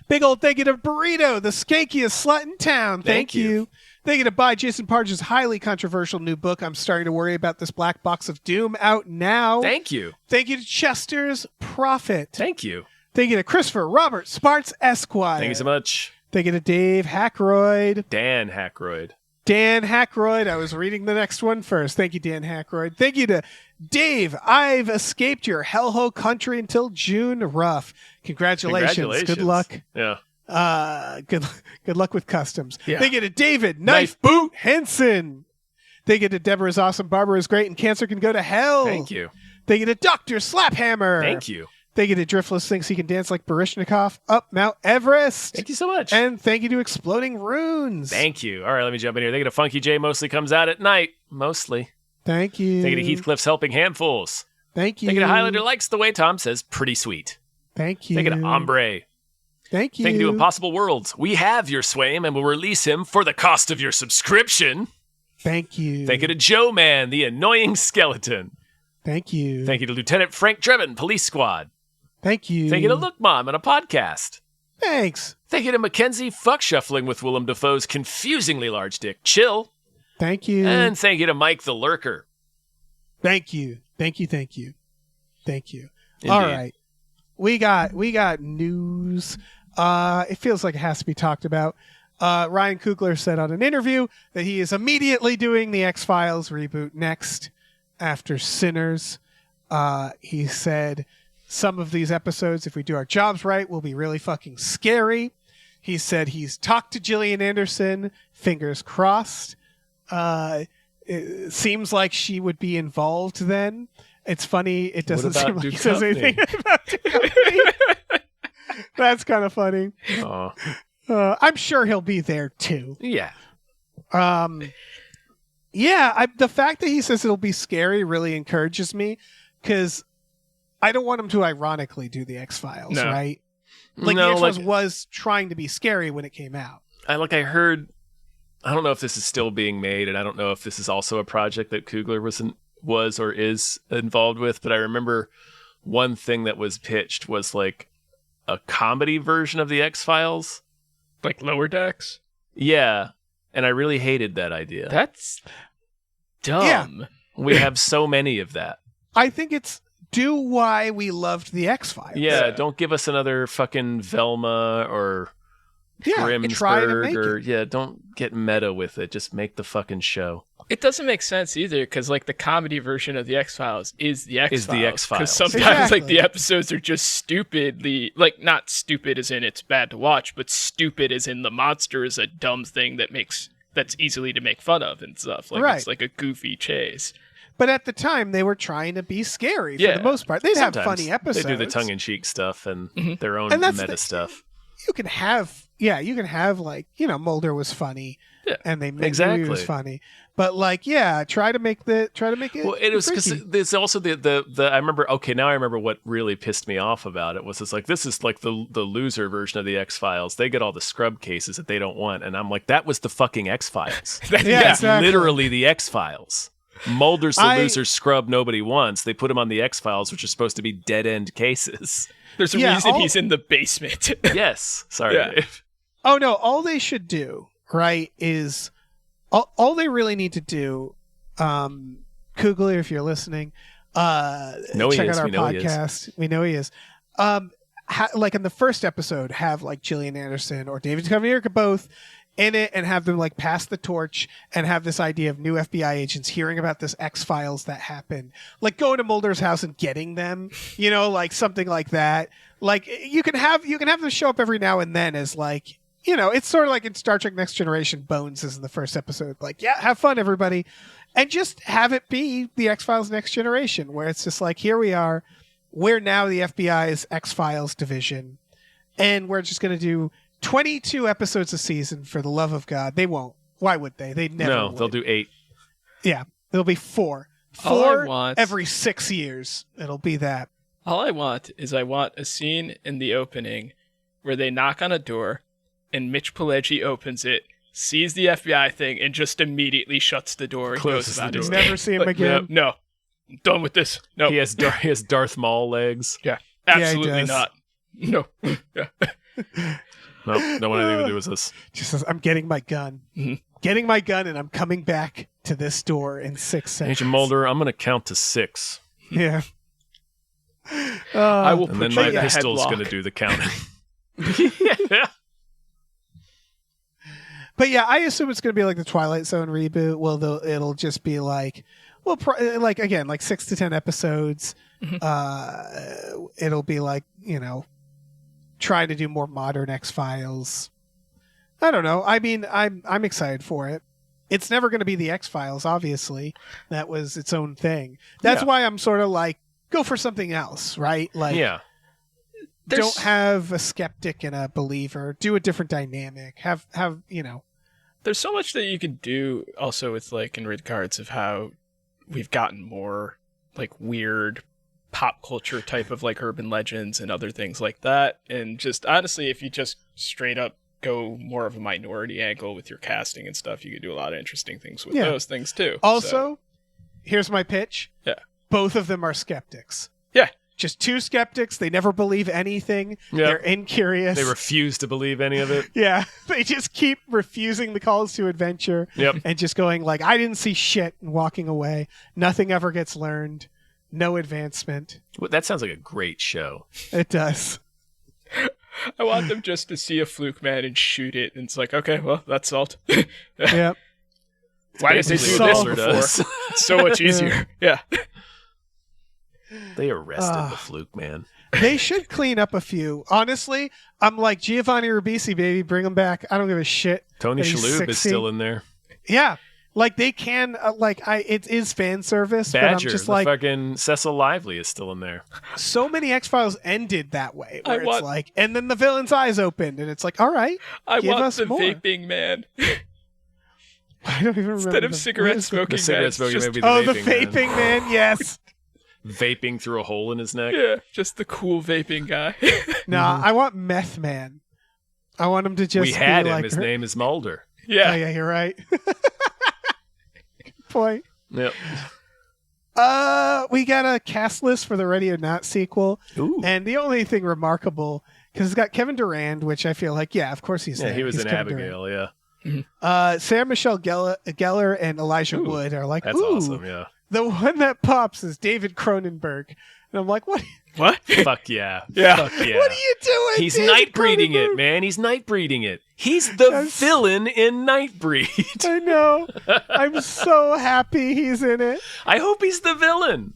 Big old thank you to Burrito, the skankiest slut in town. Thank you. Thank you to buy Jason Parge's highly controversial new book, I'm Starting to Worry About This Black Box of Doom, out now. Thank you. Thank you to Chester's Prophet. Thank you. Thank you to Christopher Robert Sparts Esquire. Thank you so much. Thank you to Dave Hackroyd. Dan Hackroyd. Dan Hackroyd. I was reading the next one first. Thank you, Dan Hackroyd. Thank you to Dave. I've escaped your hellhole country until June rough. Congratulations. Good luck. Yeah. Good luck with customs. Yeah. Thank you to David Knife Boot Henson. Thank you to Deborah's awesome. Barbara is great and cancer can go to hell. Thank you. Thank you to Dr. Slaphammer. Thank you. Thank you to Driftless thinks he can dance like Barishnikov up Mount Everest. Thank you so much. And thank you to Exploding Runes. Thank you. All right, let me jump in here. Thank you to Funky J. Mostly comes out at night. Mostly. Thank you. Thank you to Heathcliff's Helping Handfuls. Thank you. Thank you to Highlander Likes the way Tom says pretty sweet. Thank you. Thank you to Ombre. Thank you. Thank you to Impossible Worlds. We have your Swaim and will release him for the cost of your subscription. Thank you. Thank you to Joe Man, the annoying skeleton. Thank you. Thank you to Lieutenant Frank Drebin, Police Squad. Thank you. Thank you to Look Mom and a podcast. Thanks. Thank you to Mackenzie Fuck Shuffling with Willem Dafoe's confusingly large dick. Chill. Thank you. And thank you to Mike the Lurker. Thank you. Thank you. Thank you. Thank you. Indeed. All right. We got news. It feels like it has to be talked about. Ryan Coogler said on an interview that he is immediately doing the X-Files reboot next after Sinners. He said some of these episodes, if we do our jobs right, will be really fucking scary. He said he's talked to Gillian Anderson, fingers crossed. It seems like she would be involved then. It's funny, it doesn't seem like he says anything about Duchovny. That's kind of funny. I'm sure he'll be there too. Yeah. The fact that he says it'll be scary really encourages me, because I don't want him to ironically do the X-Files, right? Like the X-Files was trying to be scary when it came out. I heard, I don't know if this is still being made, and I don't know if this is also a project that Coogler was or is involved with, but I remember one thing that was pitched was like a comedy version of the X-Files. Like Lower Decks? Yeah. And I really hated that idea. That's dumb. Yeah. We have so many of that. I think it's do why we loved the X-Files. Yeah, don't give us another fucking Velma or Grimsburg or don't get meta with it. Just make the fucking show. It doesn't make sense either, because like the comedy version of the X-Files is the X-Files. Because sometimes like the episodes are just stupidly, like not stupid as in it's bad to watch, but stupid as in the monster is a dumb thing that's easily to make fun of and stuff. Like it's like a goofy chase. But at the time, they were trying to be scary for the most part. They'd have funny episodes. They do the tongue-in-cheek stuff and their own meta stuff. You can have like, Mulder was funny and they made he was funny. But like, try to make it. Well, it was because there's also the I remember. Okay, now I remember what really pissed me off about it was it's like this is like the loser version of the X-Files. They get all the scrub cases that they don't want, and I'm like, that was the fucking X-Files. Exactly. Literally the X-Files. Mulder's the loser scrub nobody wants. They put him on the X-Files, which are supposed to be dead-end cases. There's a reason he's in the basement. Yes. Sorry, Dave. Oh, no. All they should do, right, is... All they really need to do, Kugler, if you're listening, check out our podcast. We know he is. Like in the first episode, have like Gillian Anderson or David Duchovny both in it, and have them like pass the torch and have this idea of new FBI agents hearing about this X-Files that happened, like going to Mulder's house and getting them, like something like that. Like you can have them show up every now and then as like, it's sort of like in Star Trek Next Generation, Bones is in the first episode. Like, yeah, have fun, everybody. And just have it be the X-Files Next Generation, where it's just like, here we are. We're now the FBI's X-Files division. And we're just going to do 22 episodes a season for the love of God. They won't. Why would they? They never would. They'll do 8. Yeah, there'll be 4. 4 every 6 years. It'll be that. All I want is a scene in the opening where they knock on a door and Mitch Pileggi opens it, sees the FBI thing, and just immediately shuts the door and goes about his day. Never see him again. No. I'm done with this. No. He has Darth Maul legs. Yeah. Absolutely not. No. Yeah. No, don't want anything to do with this. Just says, I'm getting my gun. Mm-hmm. Getting my gun, and I'm coming back to this door in 6 seconds. Agent Mulder, I'm going to count to 6. Yeah. I will and then my pistol's going to do the counting. Yeah. But yeah, I assume it's going to be like the Twilight Zone reboot. Well, it'll just be like, like 6 to 10 episodes. Mm-hmm. It'll be like, trying to do more modern X-Files. I don't know. I mean, I'm excited for it. It's never going to be the X-Files, obviously. That was its own thing. That's why I'm sort of like, go for something else, right? Like, don't have a skeptic and a believer. Do a different dynamic. Have There's so much that you could do also with like in regards of how we've gotten more like weird pop culture type of like urban legends and other things like that. And just honestly, if you just straight up go more of a minority angle with your casting and stuff, you could do a lot of interesting things with those things too. Also, here's my pitch. Yeah. Both of them are skeptics. Yeah. Just 2 skeptics. They never believe anything. Yep. They're incurious. They refuse to believe any of it. Yeah. They just keep refusing the calls to adventure. Yep. And just going like, I didn't see shit, and walking away. Nothing ever gets learned. No advancement. Well, that sounds like a great show. It does. I want them just to see a fluke man and shoot it. And it's like, okay, well, that's solved. Yep. Why did they do this before? It's so much easier. Yeah. They arrested the fluke man. They should clean up a few. Honestly, I'm like, Giovanni Ribisi, baby, bring him back. I don't give a shit. Tony Shalhoub is still in there. Yeah. Like they can, it is fan service. Badger, but I'm just the like, fucking Cecil Lively is still in there. So many X-Files ended that way, where it's like, and then the villain's eyes opened, and it's like, all right, I give want us the more. vaping man. I don't even remember. Instead of cigarette smoking, the cigarette smoking just, may be the vaping man. Yes. Vaping through a hole in his neck. Yeah, just the cool vaping guy. Nah, I want Meth Man. I want him to just. We had him. Like His name is Mulder. Yeah. Oh, yeah, you're right. Good point. Yep. We got a cast list for the Ready or Not sequel. Ooh. And the only thing remarkable, because it's got Kevin Durand, which I feel like, of course he's there. He was he's in Kevin Abigail, Durand. yeah. Sarah Michelle Gellar and Elijah Wood are like, that's awesome, yeah. The one that pops is David Cronenberg. And I'm like, what? What? Fuck yeah. Yeah. Fuck yeah. What are you doing? He's David night breeding Cronenberg? it, man. He's night breeding it. He's the villain in Nightbreed. I know. I'm so happy he's in it. I hope he's the villain.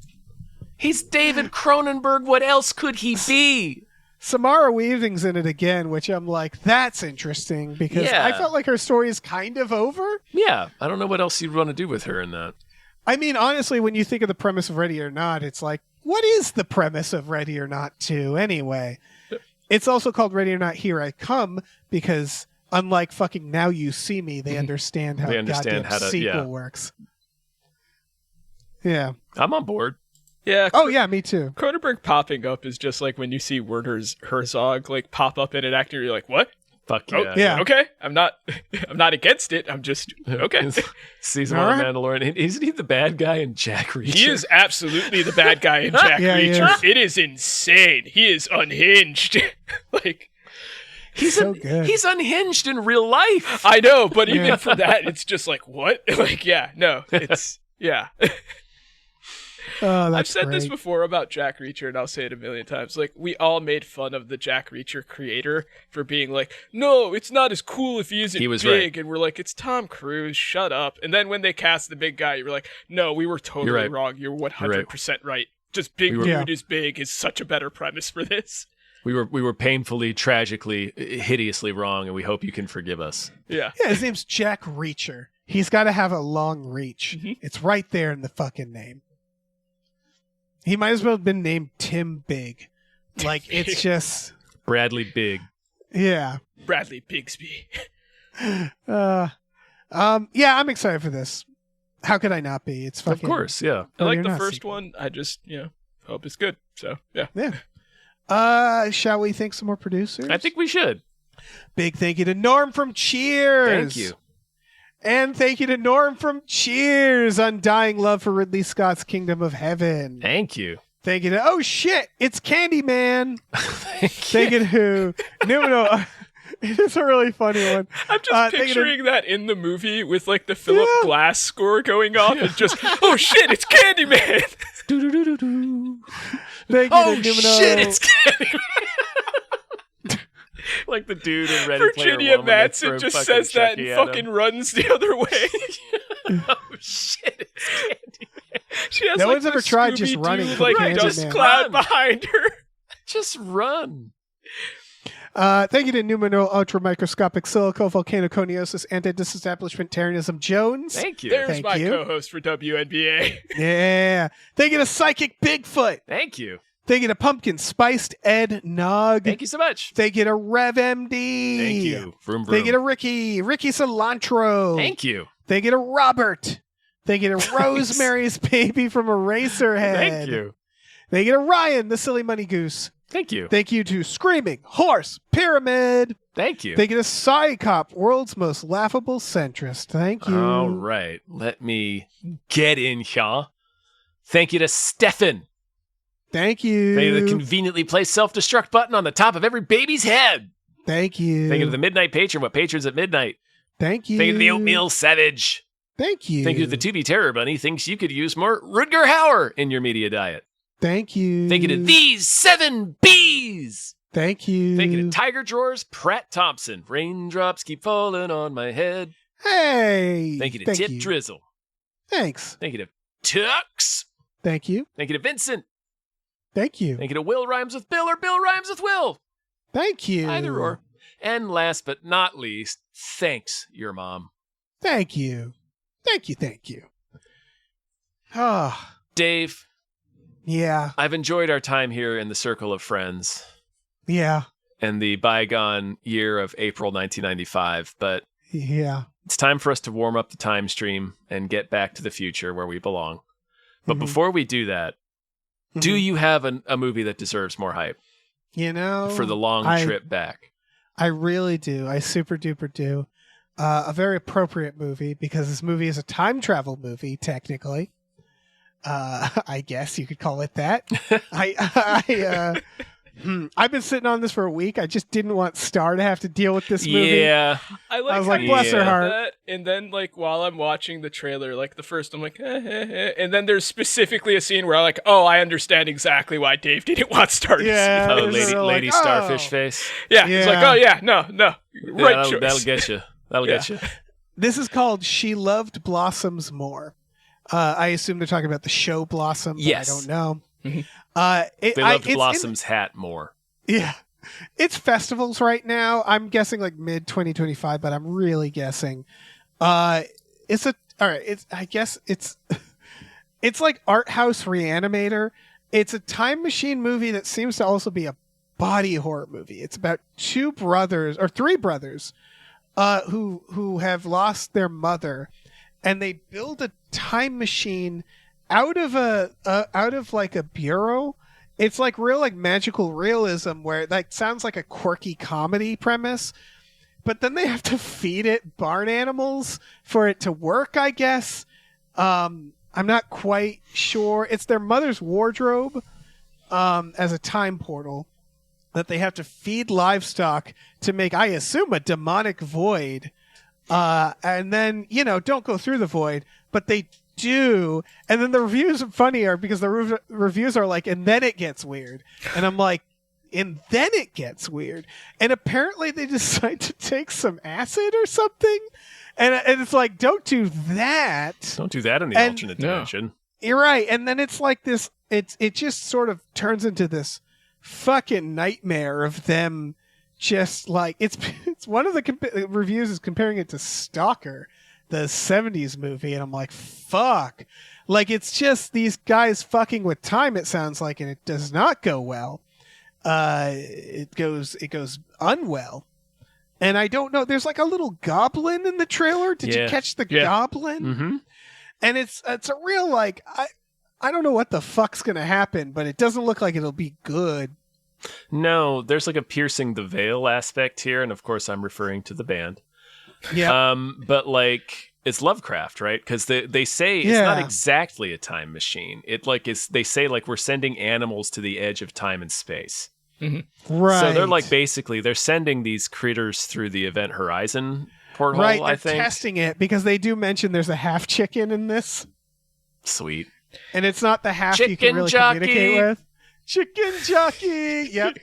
He's David Cronenberg. What else could he be? Samara Weaving's in it again, which I'm like, that's interesting because I felt like her story is kind of over. Yeah. I don't know what else you'd want to do with her in that. I mean, honestly, when you think of the premise of Ready or Not, it's like, what is the premise of Ready or Not 2 anyway? It's also called Ready or Not Here I Come because unlike fucking Now You See Me, they understand how goddamn sequel works. Yeah. I'm on board. Yeah. Oh, yeah, me too. Cronenberg popping up is just like when you see Werner Herzog like pop up in an actor, you're like, what? Fuck yeah. Oh, Yeah. Okay. I'm not against it. I'm just okay. Season 1 of Mandalorian. Isn't he the bad guy in Jack Reacher? He is absolutely the bad guy in Jack Reacher. It is insane. He is unhinged. Like he's so good. He's unhinged in real life. I know, but even for that, it's just like what? Like it's yeah. Oh, I've said this great. before about Jack Reacher, and I'll say it a million times. Like, we all made fun of the Jack Reacher creator for being like, no, it's not as cool if he isn't big. Right. And we're like, it's Tom Cruise, shut up. And then when they cast the big guy, you were like, no, we were totally wrong. You're 100% right. Just big dude is big is such a better premise for this. We were painfully, tragically, hideously wrong, and we hope you can forgive us. Yeah. Yeah, his name's Jack Reacher. He's got to have a long reach. Mm-hmm. It's right there in the fucking name. He might as well have been named Tim Big. Like, it's just... Bradley Big. Yeah. Bradley Bigsby. Yeah, I'm excited for this. How could I not be? It's fucking... Of course, yeah. I like the first one. I just, hope it's good. So, yeah. Yeah. Shall we thank some more producers? I think we should. Big thank you to Norm from Cheers. Thank you. And thank you to Norm from Cheers. Undying love for Ridley Scott's Kingdom of Heaven. Thank you. Thank you to... Oh, shit. It's Candyman. Thank you to... No. It is a really funny one. I'm just picturing that in the movie with like the Philip Glass score going off and just, oh shit, it's Candyman. Thank you to Numino. Shit, it's Candyman. Like the dude in Ready Virginia Player One. Madsen just says that and fucking runs the other way. Oh shit, it's Candyman. She has no like one's ever tried just running from like Candyman. dust cloud behind her. Just run. Thank you to Numino Ultramicroscopic Silico-Volcanoconiosis Anti-Disestablishmentarianism Jones. Thank you. There's Thank my you. co-host for WNBA. Yeah. Thank you to Psychic Bigfoot. Thank you. Thank you to Pumpkin Spiced Ed Nog. Thank you so much. Thank you to Rev MD. Thank you. Vroom, vroom. Thank you to Ricky Cilantro. Thank you. Thank you to Robert. Thank you to Rosemary's Baby from Eraserhead. Thank you. Thank you to Ryan, the Silly Money Goose. Thank you. Thank you to Screaming Horse Pyramid. Thank you. Thank you to Psycop, world's most laughable centrist. Thank you. All right. Let me get in here. Thank you to Stefan. Thank you. Thank you to the conveniently placed self-destruct button on the top of every baby's head. Thank you. Thank you to the Midnight Patron. What patrons at midnight? Thank you. Thank you to the Oatmeal Savage. Thank you. Thank you to the 2B Terror Bunny. Thinks you could use more Rutger Hauer in your media diet. Thank you. Thank you to these 7 Bs. Thank you. Thank you to Tiger Drawers, Pratt Thompson. Raindrops keep falling on my head. Hey. Thank you to Tip Drizzle. Thanks. Thank you to Tux. Thank you. Thank you to Vincent. Thank you. Thank you to Will Rhymes with Bill or Bill Rhymes with Will. Thank you. Either or. And last but not least, thanks, your mom. Thank you. Thank you. Thank you. Ah. Dave. Yeah. I've enjoyed our time here in the circle of friends. Yeah. And the bygone year of April 1995, but yeah, it's time for us to warm up the time stream and get back to the future where we belong. But before we do that, do you have a movie that deserves more hype? You know, for the long trip back. I really do. I super duper do. A very appropriate movie because this movie is a time travel movie, technically. I guess you could call it that. I've been sitting on this for a week. I just didn't want Star to have to deal with this movie. Yeah. I was like, bless her heart. That, and then, like, while I'm watching the trailer, like, the first, I'm like, and then there's specifically a scene where I'm like, oh, I understand exactly why Dave didn't want Star to see it. Oh, lady starfish face. Yeah. It's like, oh, yeah, no. Right choice. That'll get you. That'll get you. This is called She Loved Blossoms More. I assume they're talking about the show Blossom, but yes. I don't know. They loved Blossom's hat more. Yeah. It's festivals right now. I'm guessing like mid 2025, but I'm really guessing. I guess it's like Art House Reanimator. It's a time machine movie that seems to also be a body horror movie. It's about three brothers who have lost their mother, and they build a time machine out of like a bureau. It's like real like magical realism where it like sounds like a quirky comedy premise, but then they have to feed it barn animals for it to work, I guess. I'm not quite sure. It's their mother's wardrobe as a time portal that they have to feed livestock to make, I assume, a demonic void. And then, don't go through the void, but they do. And then the reviews are funnier because the reviews are like, and then it gets weird. And I'm like, and then it gets weird. And apparently they decide to take some acid or something. And it's like, don't do that. Don't do that in the alternate dimension. You're right. And then it's like this, it just sort of turns into this fucking nightmare of them just like, it's one of the reviews is comparing it to Stalker, the 70s movie. And I'm like, fuck. Like, it's just these guys fucking with time, it sounds like, and it does not go well. It goes unwell. And I don't know. There's like a little goblin in the trailer. Did you catch the goblin? Mm-hmm. And it's a real like I don't know what the fuck's gonna happen, but it doesn't look like it'll be good. No, there's like a piercing the veil aspect here, and of course I'm referring to the band. Yeah. But like it's Lovecraft, right? Because they say it's not exactly a time machine. It like is they say like we're sending animals to the edge of time and space. Mm-hmm. Right. So they're like basically they're sending these critters through the Event Horizon porthole. Right. I think Testing it because they do mention there's a half chicken in this. Sweet. And it's not the half chicken you can really jockey. communicate with. Chicken jockey. Yep.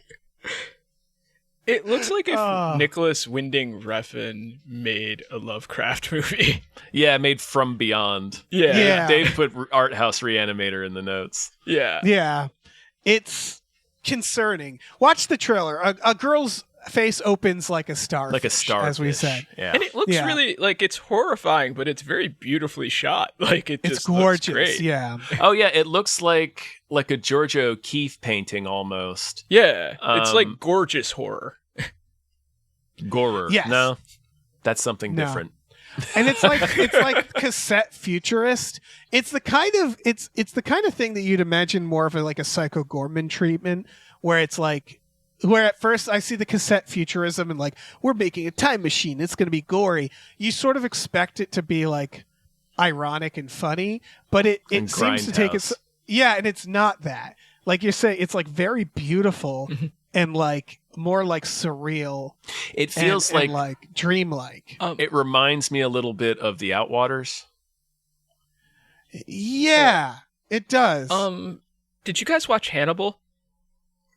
It looks like if Nicholas Winding Refn made a Lovecraft movie. Yeah, made From Beyond. Yeah. Dave put Art House Reanimator in the notes. Yeah. Yeah. It's concerning. Watch the trailer. A girl's face opens like a starfish. Like a starfish. As we said. Yeah. And it looks really, like, it's horrifying, but it's very beautifully shot. Like, it's just gorgeous. Looks great. Yeah. Oh, yeah, it looks like a Georgia O'Keeffe painting almost. Yeah. It's like gorgeous horror. Gorer. Yes. No, that's something different. And it's like cassette futurist. It's the kind of thing that you'd imagine more of a Psycho Gorman treatment, where it's like, where at first I see the cassette futurism and like, we're making a time machine, it's going to be gory. You sort of expect it to be like ironic and funny, but it seems to take it. Yeah, and it's not that. Like you're saying, it's like very beautiful and like more like surreal. It feels and like dreamlike. It reminds me a little bit of The Outwaters. Yeah, it does. Did you guys watch Hannibal?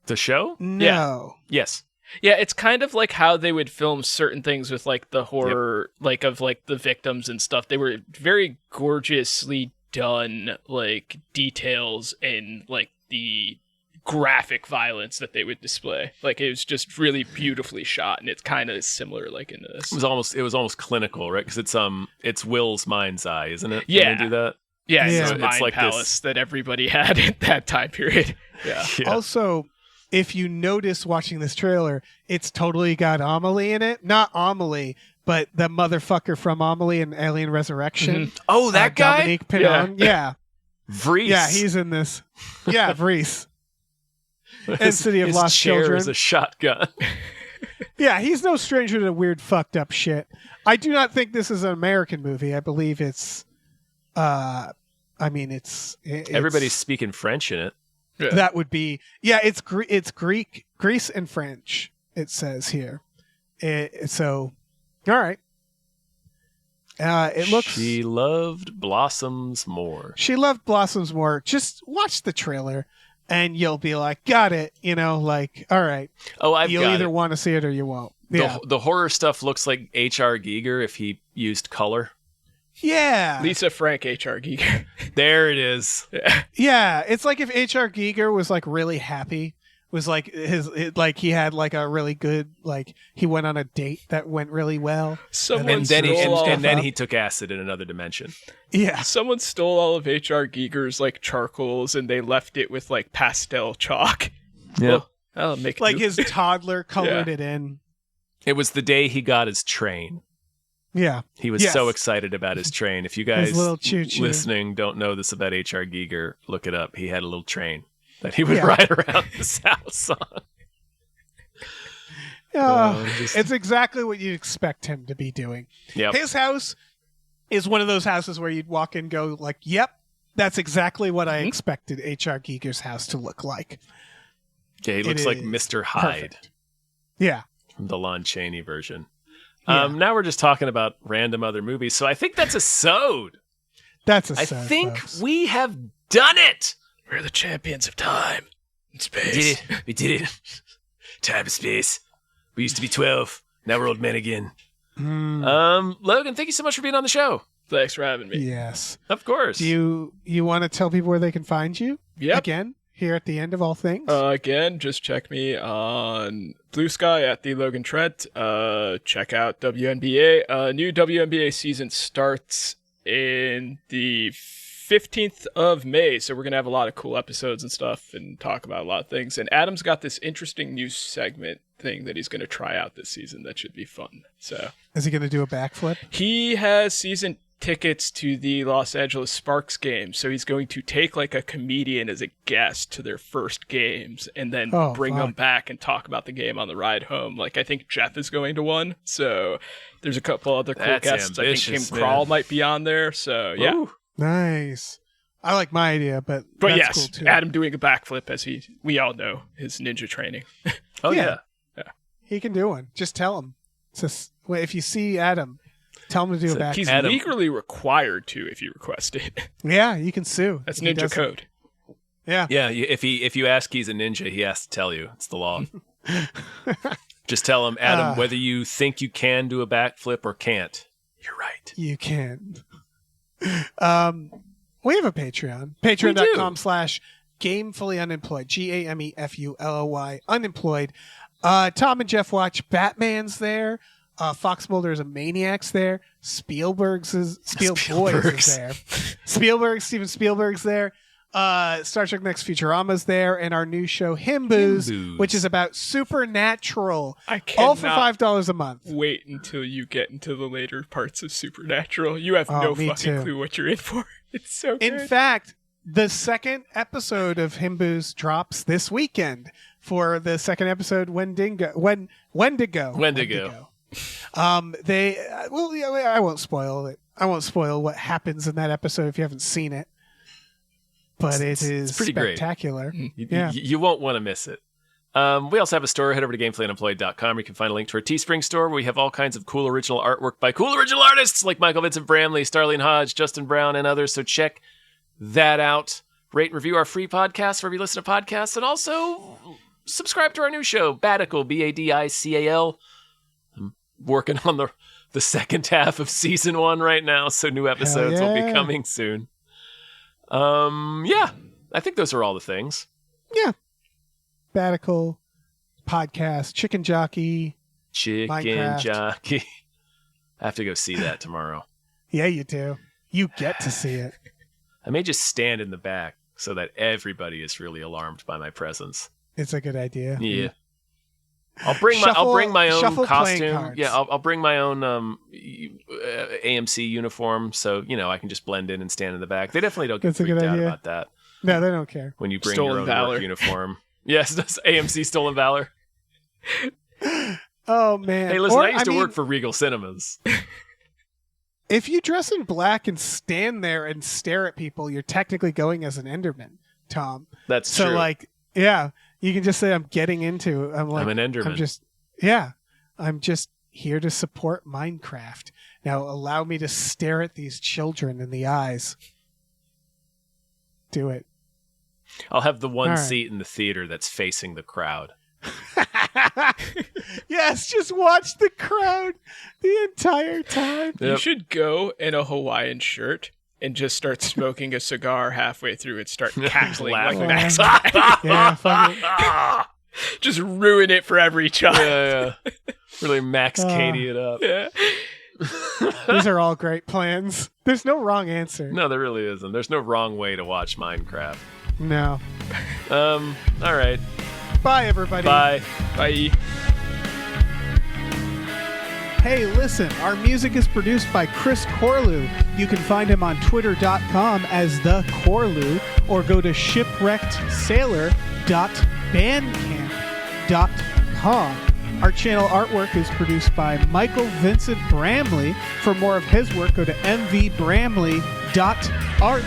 The show? No. Yeah. Yes. Yeah, it's kind of like how they would film certain things with like the horror, like of like the victims and stuff. They were very gorgeously done, like details and like the graphic violence that they would display. Like it was just really beautifully shot, and it's kind of similar like in this. It was almost clinical, right? Because it's Will's mind's eye, isn't it? Yeah. When they do that. Yeah, Yeah. it's So a mind it's like palace that everybody had at that time period. Yeah. Also, if you notice watching this trailer, it's totally got Amelie in it. Not Amelie, but the motherfucker from Amelie and Alien Resurrection. Mm-hmm. Oh, that guy? Dominique Pinon. Yeah. Vries. Yeah, he's in this. Yeah, Vries. And City of His Lost chair Children. is a shotgun. Yeah, he's no stranger to weird fucked up shit. I do not think this is an American movie. I believe it's Everybody's speaking French in it. Yeah. That would be it's Greek, Greece and French. It says here. So, all right. It looks. She loved blossoms more. She loved blossoms more. Just watch the trailer, and you'll be like, "Got it." You know, like, all right. Oh, You'll either want to see it or you won't. Yeah. The horror stuff looks like H.R. Giger if he used color. Yeah. Lisa Frank, H.R. Giger. There it is. Yeah, it's like if H.R. Giger was like really happy, was like he had like a really good, like he went on a date that went really well. Someone then he took acid in another dimension. Yeah. Someone stole all of H.R. Giger's like charcoals and they left it with like pastel chalk. Yeah. Well, I'll make Like his toddler colored it in. It was the day he got his train. Yeah. He was so excited about his train. If you guys little choo-choo. listening don't know this about H.R. Giger, look it up. He had a little train that he would ride around his house on. It's exactly what you'd expect him to be doing. Yep. His house is one of those houses where you'd walk in and go like, yep, that's exactly what I expected H.R. Giger's house to look like. Yeah, he looks like Mr. Hyde. Perfect. Yeah. From the Lon Chaney version. Yeah. Now we're just talking about random other movies, so I think that's a sode. That's a I sode, think folks. we have done it. We're the champions of time and space. We did it. Time and space. We used to be 12. Now we're old men again. Logan, thank you so much for being on the show. Thanks for having me. Yes. Of course. Do you want to tell people where they can find you? Yep. Again, here at the end of all things? Again, just check me on Blue Sky at the Logan Trent. Check out WNBA. New WNBA season starts in the 15th of May, so we're going to have a lot of cool episodes and stuff and talk about a lot of things. And Adam's got this interesting new segment thing that he's going to try out this season that should be fun. So, is he going to do a backflip? He has season tickets to the Los Angeles Sparks game, so he's going to take like a comedian as a guest to their first games and then bring them back and talk about the game on the ride home. Like, I think Jeff is going to one, so there's a couple other cool guests. I think Kim Kral might be on there, so yeah. Ooh, nice. I like my idea, but that's yes, cool too. Adam doing a backflip, as we all know his ninja training. Yeah. He can do one. Just tell him. If you see Adam, tell him to do a backflip. He's legally required to if you request it. Yeah, you can sue. That's ninja code. Yeah. Yeah, if you ask he's a ninja, he has to tell you. It's the law. Just tell him, Adam, whether you think you can do a backflip or can't. You're right. You can. We have a Patreon. Patreon.com/GameFullyUnemployed. GameFully unemployed. Tom and Jeff watch Batman's there. Fox Mulder is a Maniac's there. Spielberg's is there. Steven Spielberg's there. Star Trek Next Futurama's there, and our new show Himboos, which is about supernatural. All for $5 a month. Wait until you get into the later parts of Supernatural. You have no fucking clue what you're in for. It's so good. In fact, the second episode of Himboos drops this weekend for the second episode. Wendigo. I won't spoil it. I won't spoil what happens in that episode if you haven't seen it. But it's pretty spectacular. Great. You won't want to miss it. We also have a store. Head over to GameFullyUnemployed.com where you can find a link to our Teespring store where we have all kinds of cool original artwork by cool original artists like Michael Vincent Bramley, Starlene Hodge, Justin Brown, and others. So check that out. Rate and review our free podcast wherever you listen to podcasts. And also subscribe to our new show, Badical, Badical. I'm working on the second half of season 1 right now, so new episodes will be coming soon. I think those are all the things. Yeah. Badical, podcast, Chicken Jockey, Minecraft. Jockey. I have to go see that tomorrow. Yeah, you do. You get to see it. I may just stand in the back so that everybody is really alarmed by my presence. It's a good idea. Yeah. I'll bring my own costume. Yeah, I'll bring my own AMC uniform, so I can just blend in and stand in the back. They definitely don't get freaked out about that. No, they don't care. When you bring your own work uniform. Yes, that's AMC Stolen Valor. Oh man! Hey, listen, I used to work for Regal Cinemas. If you dress in black and stand there and stare at people, you're technically going as an Enderman, Tom. That's true. So you can just say I'm getting into. I'm an Enderman. I'm just here to support Minecraft. Now allow me to stare at these children in the eyes. Do it. I'll have the one seat in the theater that's facing the crowd. Yes, just watch the crowd the entire time. Yep. You should go in a Hawaiian shirt and just start smoking a cigar halfway through and start cackling like Max. Just ruin it for every child. Yeah. Really Max Katie it up. Yeah. These are all great plans. There's no wrong answer. No, there really isn't. There's no wrong way to watch Minecraft. No. All right. Bye, everybody. Bye. Bye. Hey, listen, our music is produced by Chris Corlew. You can find him on twitter.com as The Corlew or go to shipwreckedsailor.bandcamp.com. Our channel artwork is produced by Michael Vincent Bramley. For more of his work, go to mvbramley.art.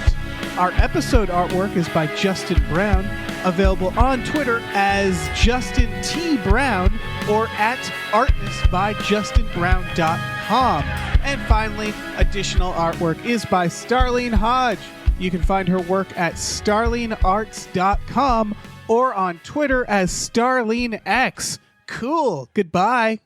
Our episode artwork is by Justin Brown, available on Twitter as Justin T. Brown or at artnessbyjustinbrown.com. And finally, additional artwork is by Starlene Hodge. You can find her work at starlenearts.com or on Twitter as StarleneX. Cool. Goodbye.